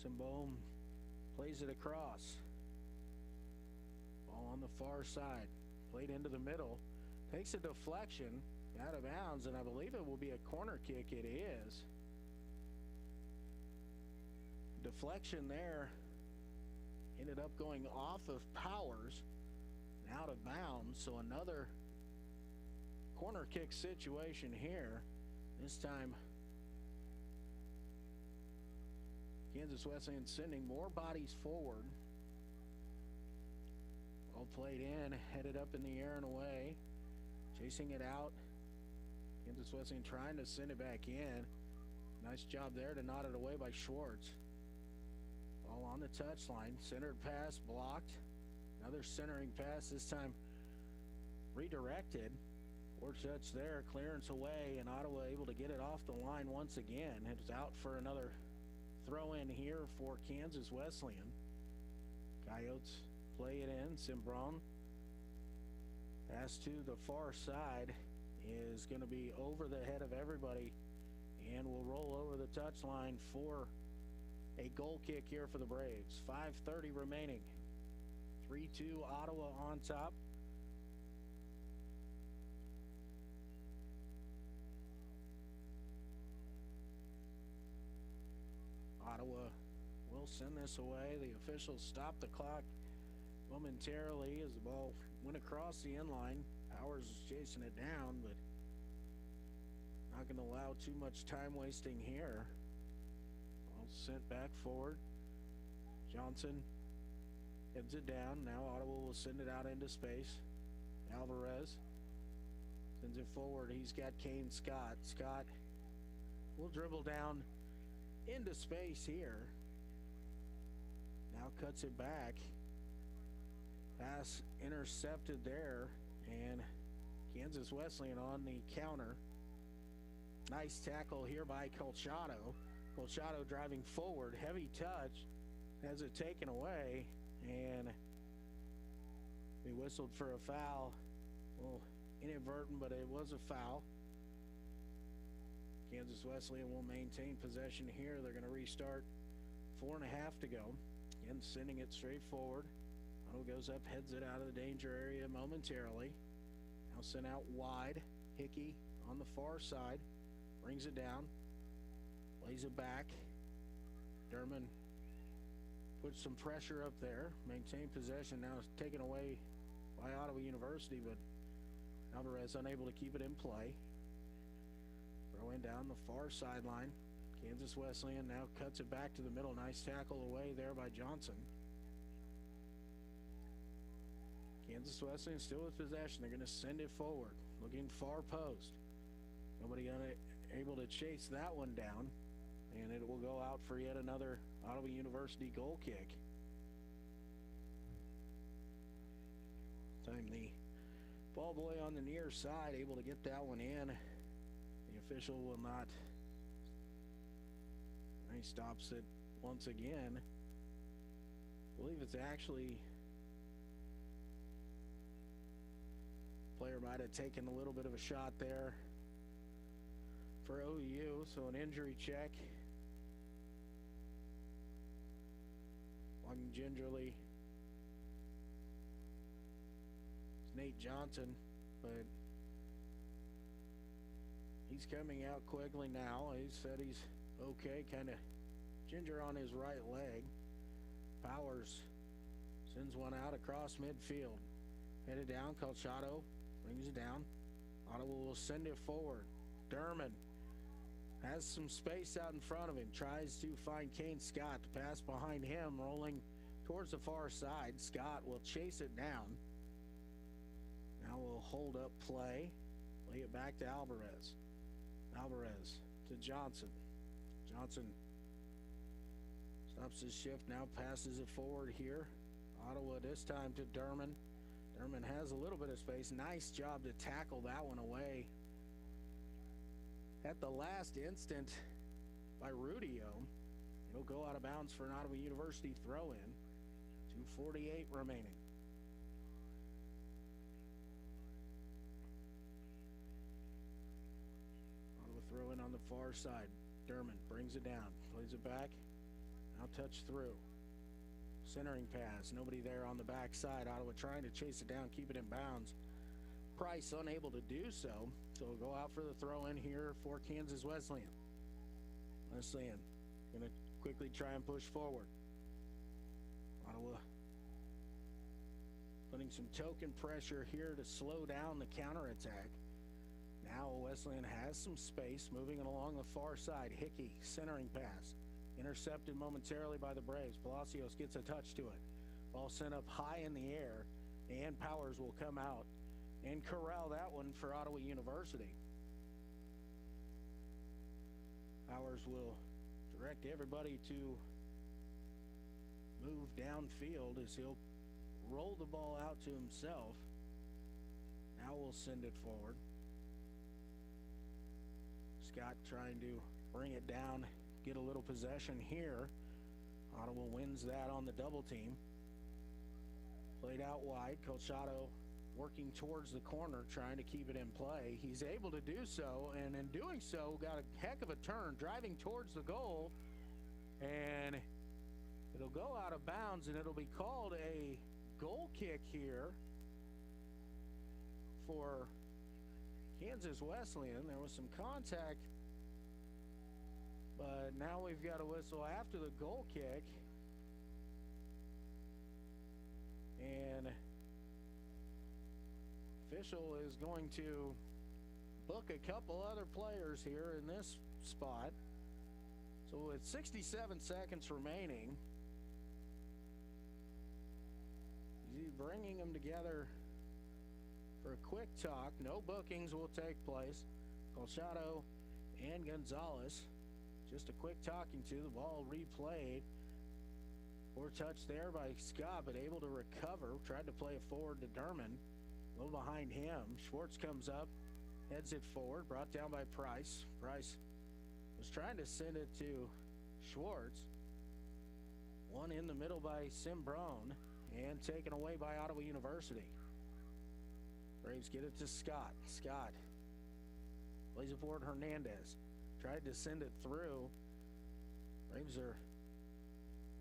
Simbohm plays it across. Ball on the far side. Played into the middle. Takes a deflection out of bounds, and I believe it will be a corner kick. It is. Deflection there ended up going off of Powers and out of bounds, so another corner kick situation here. This time Kansas Wesleyan sending more bodies forward. Ball played in, headed up in the air and away. Chasing it out. Kansas Wesleyan trying to send it back in. Nice job there to knot it away by Schwartz. Ball on the touchline. Centered pass blocked. Another centering pass, this time redirected. Or touch there, clearance away, and Ottawa able to get it off the line once again. It's out for another throw in here for Kansas Wesleyan. Coyotes play it in. Simbohm. Pass to the far side is going to be over the head of everybody and will roll over the touchline for a goal kick here for the Braves. 5:30 remaining. 3-2 Ottawa on top. Ottawa will send this away. The officials stop the clock momentarily as the ball went across the end line. Powers is chasing it down, but not going to allow too much time wasting here. Ball sent back forward. Johnson heads it down. Now Ottawa will send it out into space. Alvarez sends it forward. He's got Kane Scott. Scott will dribble down into space here. Now cuts it back. Pass intercepted there, and Kansas Wesleyan on the counter. Nice tackle here by Colchado. Colchado driving forward, heavy touch, has it taken away, and he whistled for a foul. Well, inadvertent, but it was a foul. Kansas Wesleyan will maintain possession here. They're going to restart. 4.5 to go. Again, sending it straight forward. Otto goes up, heads it out of the danger area momentarily. Now sent out wide. Hickey on the far side. Brings it down. Lays it back. Derman puts some pressure up there. Maintain possession. Now it's taken away by Ottawa University, but Alvarez unable to keep it in play. Throw in down the far sideline. Kansas Wesleyan now cuts it back to the middle. Nice tackle away there by Johnson. Kansas Wesleyan still with possession. They're going to send it forward. Looking far post. Nobody able to chase that one down. And it will go out for yet another Ottawa University goal kick. Time the ball boy on the near side able to get that one in. The official will not. He stops it once again. I believe it's actually player might have taken a little bit of a shot there for OU, so an injury check. Walking gingerly. It's Nate Johnson, but he's coming out quickly now. He said he's okay, kind of Ginger on his right leg. Powers sends one out across midfield. Headed down, Colchado brings it down. Ottawa will send it forward. Derman has some space out in front of him. Tries to find Kane Scott to pass behind him, rolling towards the far side. Scott will chase it down. Now we'll hold up play. Play it back to Alvarez. Alvarez to Johnson. Johnson stops his shift, now passes it forward here. Ottawa this time to Derman. Derman has a little bit of space. Nice job to tackle that one away at the last instant by Rudio. It'll go out of bounds for an Ottawa University throw-in. 2:48 remaining. Ottawa throw-in on the far side. Derman brings it down, plays it back. Now touch through. Centering pass, nobody there on the backside. Ottawa trying to chase it down, keep it in bounds. Price unable to do so, so we'll go out for the throw in here for Kansas Wesleyan. Wesleyan gonna quickly try and push forward. Ottawa putting some token pressure here to slow down the counterattack. Now Wesleyan has some space, moving it along the far side. Hickey centering pass. Intercepted momentarily by the Braves. Palacios gets a touch to it. Ball sent up high in the air, and Powers will come out and corral that one for Ottawa University. Powers will direct everybody to move downfield as he'll roll the ball out to himself. Now we'll send it forward. Scott trying to bring it down, get a little possession here. Ottawa wins that on the double team. Played out wide. Colchado working towards the corner, trying to keep it in play. He's able to do so, and in doing so, got a heck of a turn, driving towards the goal, and it'll go out of bounds, and it'll be called a goal kick here for Kansas Wesleyan. There was some contact, but now we've got a whistle after the goal kick. And official is going to book a couple other players here in this spot. So with 67 seconds remaining, he's bringing them together for a quick talk. No bookings will take place. Colchado and Gonzalez, just a quick talking to. The ball replayed. Poor touch there by Scott, but able to recover. Tried to play it forward to Derman. A little behind him. Schwartz comes up, heads it forward, brought down by Price. Price was trying to send it to Schwartz. One in the middle by Simbrone, and taken away by Ottawa University. Braves get it to Scott. Scott plays it forward. Hernandez tried to send it through. Braves are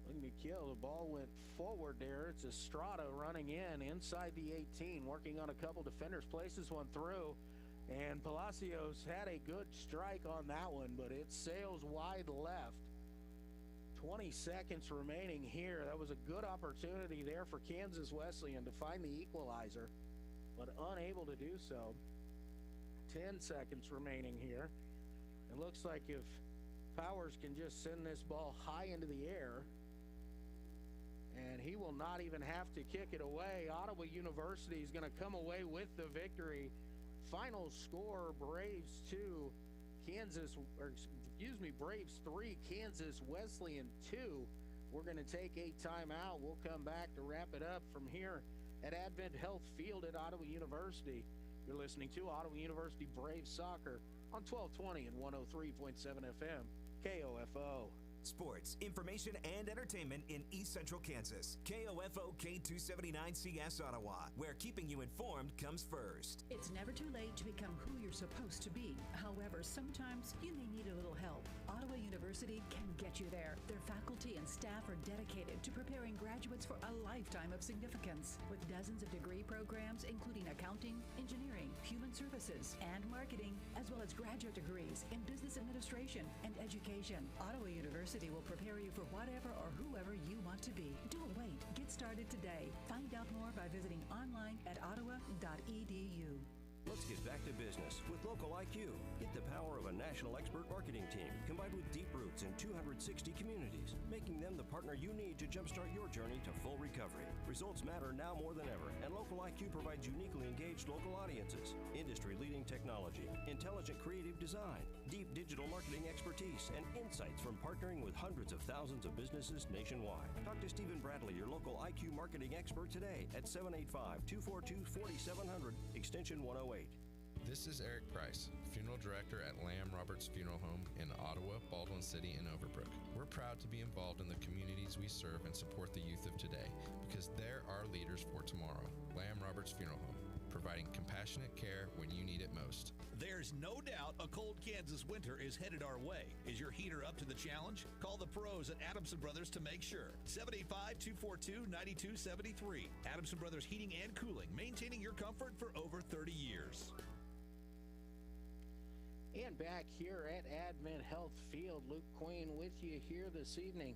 looking to kill. The ball went forward there. It's Estrada running in inside the 18, working on a couple defenders, places one through, and Palacios had a good strike on that one, but it sails wide left. 20 seconds remaining here. That was a good opportunity there for Kansas Wesleyan to find the equalizer, but unable to do so. 10 seconds remaining here. It looks like if Powers can just send this ball high into the air, and he will not even have to kick it away. Ottawa University is going to come away with the victory. Final score, Braves 2, Braves 3, Kansas Wesleyan 2. We're going to take a timeout. We'll come back to wrap it up from here at Advent Health Field at Ottawa University. You're listening to Ottawa University Braves Soccer on 1220 and 103.7 FM, KOFO. Sports, information, and entertainment in East Central Kansas. KOFO K279CS Ottawa, where keeping you informed comes first. It's never too late to become who you're supposed to be. However, sometimes you may need a little help. Ottawa University University can get you there. Their faculty and staff are dedicated to preparing graduates for a lifetime of significance. With dozens of degree programs, including accounting, engineering, human services, and marketing, as well as graduate degrees in business administration and education, Ottawa University will prepare you for whatever or whoever you want to be. Don't wait. Get started today. Find out more by visiting online at ottawa.edu. Let's get back to business with Local IQ. Get the power of a national expert marketing team combined with deep roots in 260 communities, making them the partner you need to jumpstart your journey to full recovery. Results matter now more than ever, and Local IQ provides uniquely engaged local audiences, industry-leading technology, intelligent creative design, deep digital marketing expertise, and insights from partnering with hundreds of thousands of businesses nationwide. Talk to Stephen Bradley, your local IQ marketing expert today at 785-242-4700, extension 108. This is Eric Price, Funeral Director at Lamb Roberts Funeral Home in Ottawa, Baldwin City, and Overbrook. We're proud to be involved in the communities we serve and support the youth of today because they're our leaders for tomorrow. Lamb Roberts Funeral Home, providing compassionate care when you need it most. There's no doubt a cold Kansas winter is headed our way. Is your heater up to the challenge? Call the pros at Adamson Brothers to make sure. 785-242-9273. Adamson Brothers Heating and Cooling, maintaining your comfort for over 30 years. And back here at Advent Health Field, Luke Queen with you here this evening.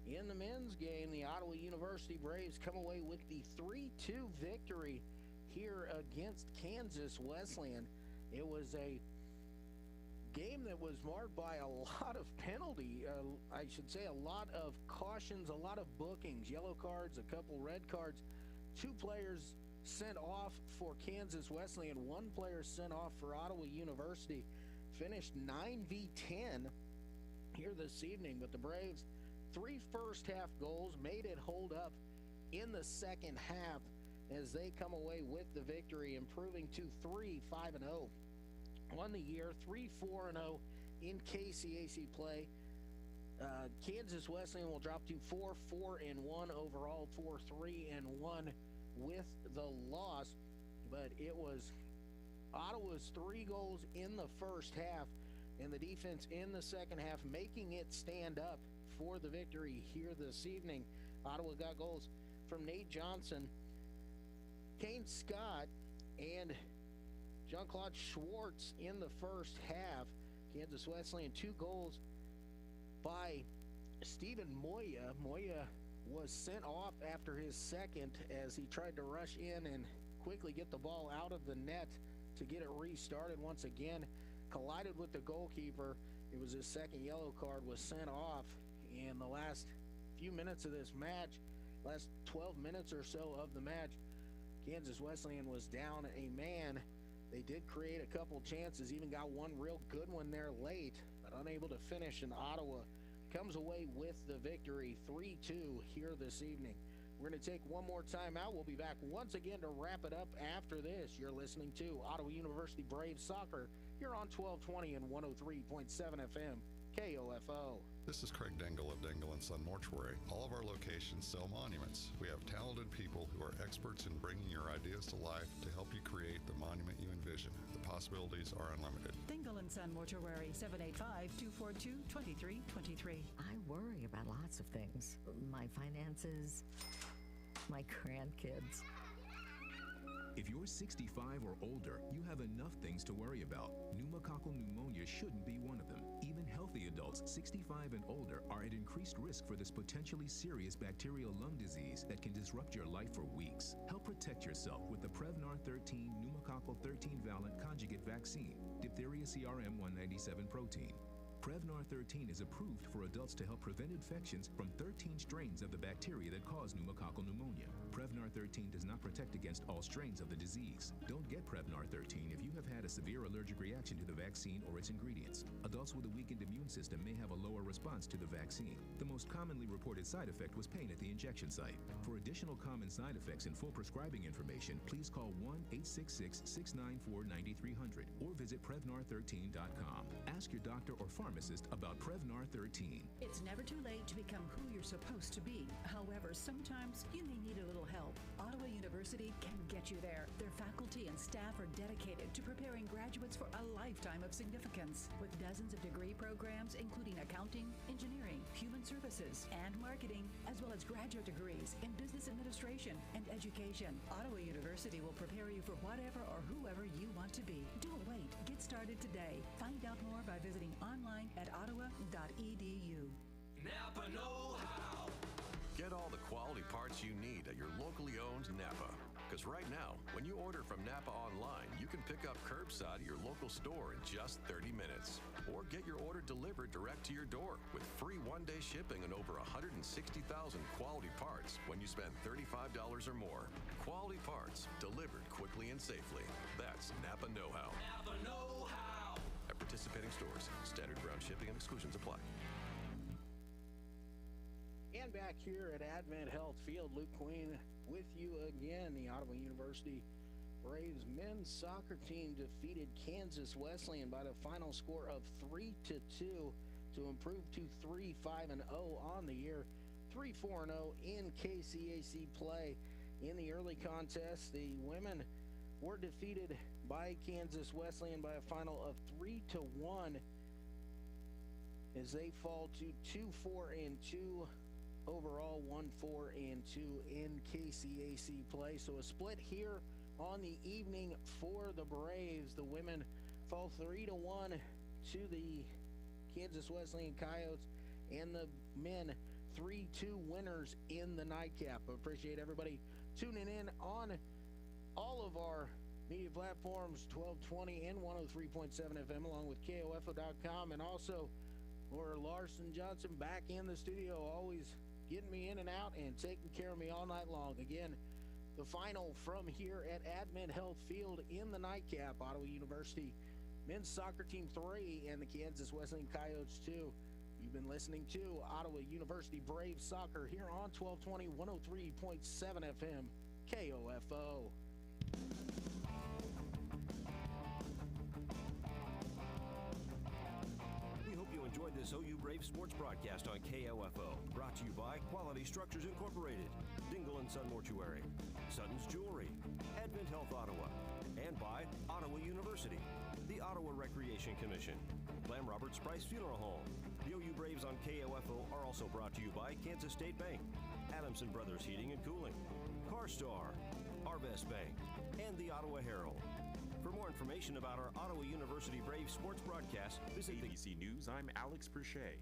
In the men's game, the Ottawa University Braves come away with the 3-2 victory here against Kansas Wesleyan. It was a game that was marked by a lot of penalty, I should say a lot of cautions, a lot of bookings, yellow cards, a couple red cards. 2 players sent off for Kansas Wesleyan, 1 player sent off for Ottawa University. Finished 9v10 here this evening, but the Braves 3 first-half goals made it hold up in the second half as they come away with the victory, improving to 3-5-0 on the year, 3-4-0 in KCAC play. Kansas Wesleyan will drop to 4-4-1 overall, 4-3-1 with the loss, but it was Ottawa's 3 goals in the first half and the defense in the second half making it stand up for the victory here this evening. Ottawa got goals from Nate Johnson, Kane Scott, and Jean-Claude Schwartz in the first half. Kansas Wesleyan 2 goals by Stephen Moya. Moya was sent off after his second as he tried to rush in and quickly get the ball out of the net to get it restarted once again. Collided with the goalkeeper. It was his second yellow card, was sent off. In the last few minutes of this match, last 12 minutes or so of the match, Kansas Wesleyan was down a man. They did create a couple chances, even got one real good one there late, but unable to finish, and Ottawa comes away with the victory 3-2 here this evening. We're going to take one more time out. We'll be back once again to wrap it up after this. You're listening to Ottawa University Braves Soccer here on 1220 and 103.7 FM, KOFO. This is Craig Dingle of Dingle & Son Mortuary. All of our locations sell monuments. We have talented people who are experts in bringing your ideas to life to help you create the monument you envision. The possibilities are unlimited. Dingle & Son Mortuary, 785-242-2323. I worry about lots of things. My finances, my grandkids. If you're 65 or older, you have enough things to worry about. Pneumococcal pneumonia shouldn't be one of them. Even healthy adults 65 and older are at increased risk for this potentially serious bacterial lung disease that can disrupt your life for weeks. Help protect yourself with the Prevnar 13 pneumococcal 13-valent conjugate vaccine, diphtheria CRM 197 protein. Prevnar 13 is approved for adults to help prevent infections from 13 strains of the bacteria that cause pneumococcal pneumonia. Prevnar 13 does not protect against all strains of the disease. Don't get Prevnar 13 if you have had a severe allergic reaction to the vaccine or its ingredients. Adults with a weakened immune system may have a lower response to the vaccine. The most commonly reported side effect was pain at the injection site. For additional common side effects and full prescribing information, please call 1-866-694-9300 or visit Prevnar13.com. Ask your doctor or pharmacist pharmacist about Prevnar 13. It's never too late to become who you're supposed to be. However, sometimes you may need a little help. Ottawa University can get you there. Their faculty and staff are dedicated to preparing graduates for a lifetime of significance. With dozens of degree programs, including accounting, engineering, human services, and marketing, as well as graduate degrees in business administration and education, Ottawa University will prepare you for whatever or whoever you want to be. Don't wait. Get started today. Find out more by visiting online at ottawa.edu. Napa know-how. Get all the quality parts you need at your locally owned Napa. Because right now, when you order from Napa online, you can pick up curbside at your local store in just 30 minutes. Or get your order delivered direct to your door with free one-day shipping on over 160,000 quality parts when you spend $35 or more. Quality parts delivered quickly and safely. That's Napa know-how. Napa know-how. At participating stores, standard ground shipping and exclusions apply. And back here at Advent Health Field, Luke Queen with you again. The Ottawa University Braves men's soccer team defeated Kansas Wesleyan by the final score of 3-2 to improve to 3-5-0 on the year, 3-4-0 in KCAC play. In the early contest, the women were defeated by Kansas Wesleyan by a final of 3-1 as they fall to 2-4-2 overall, 1-4-2 in KCAC play. So a split here on the evening for the Braves. The women fall 3-1 to the Kansas Wesleyan Coyotes, and the men 3-2 winners in the nightcap. Appreciate everybody tuning in on all of our media platforms, 1220 and 103.7 FM, along with KOFO.com, and also Laura Larson Johnson back in the studio, always getting me in and out and taking care of me all night long. Again, the final from here at Advent Health Field in the nightcap, Ottawa University men's soccer team 3 and the Kansas Wesleyan Coyotes 2. You've been listening to Ottawa University Braves Soccer here on 1220, 103.7 FM, KOFO. Enjoyed this OU Braves sports broadcast on KOFO. Brought to you by Quality Structures Incorporated, Dingle and Son Mortuary, Sutton's Jewelry, Advent Health Ottawa, and by Ottawa University, the Ottawa Recreation Commission, Lamb Roberts Price Funeral Home. The OU Braves on KOFO are also brought to you by Kansas State Bank, Adamson Brothers Heating and Cooling, CarStar, Arvest Bank, and the Ottawa Herald. For more information about our Ottawa University Braves sports broadcast, visit ABC News, I'm Alex Perchet.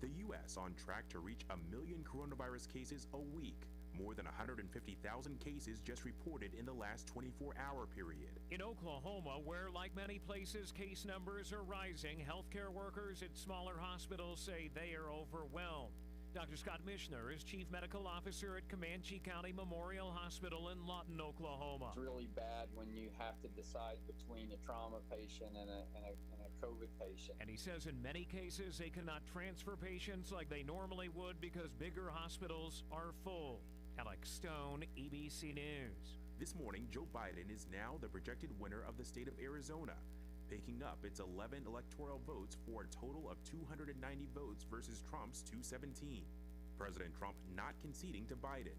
The U.S. on track to reach 1 million coronavirus cases a week. More than 150,000 cases just reported in the last 24-hour period. In Oklahoma, where like many places case numbers are rising, healthcare workers at smaller hospitals say they are overwhelmed. Dr. Scott Mishner is Chief Medical Officer at Comanche County Memorial Hospital in Lawton, Oklahoma. It's really bad when you have to decide between a trauma patient and a COVID patient. And he says in many cases they cannot transfer patients like they normally would because bigger hospitals are full. Alex Stone, ABC News. This morning, Joe Biden is now the projected winner of the state of Arizona, picking up its 11 electoral votes for a total of 290 votes versus Trump's 217. President Trump not conceding to Biden,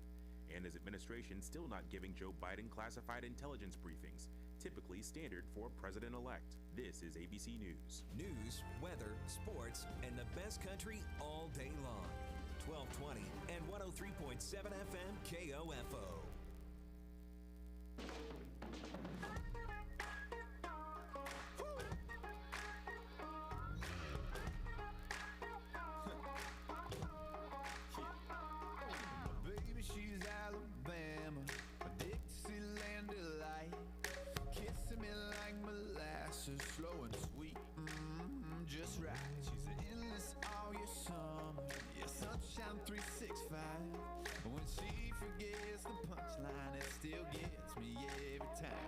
and his administration still not giving Joe Biden classified intelligence briefings, typically standard for a president-elect. This is ABC News. News, weather, sports, and the best country all day long. 1220 and 103.7 FM KOFO. Slow and sweet, just right. She's endless all your summer, yeah, sunshine 365. When she forgets the punchline, it still gets me every time.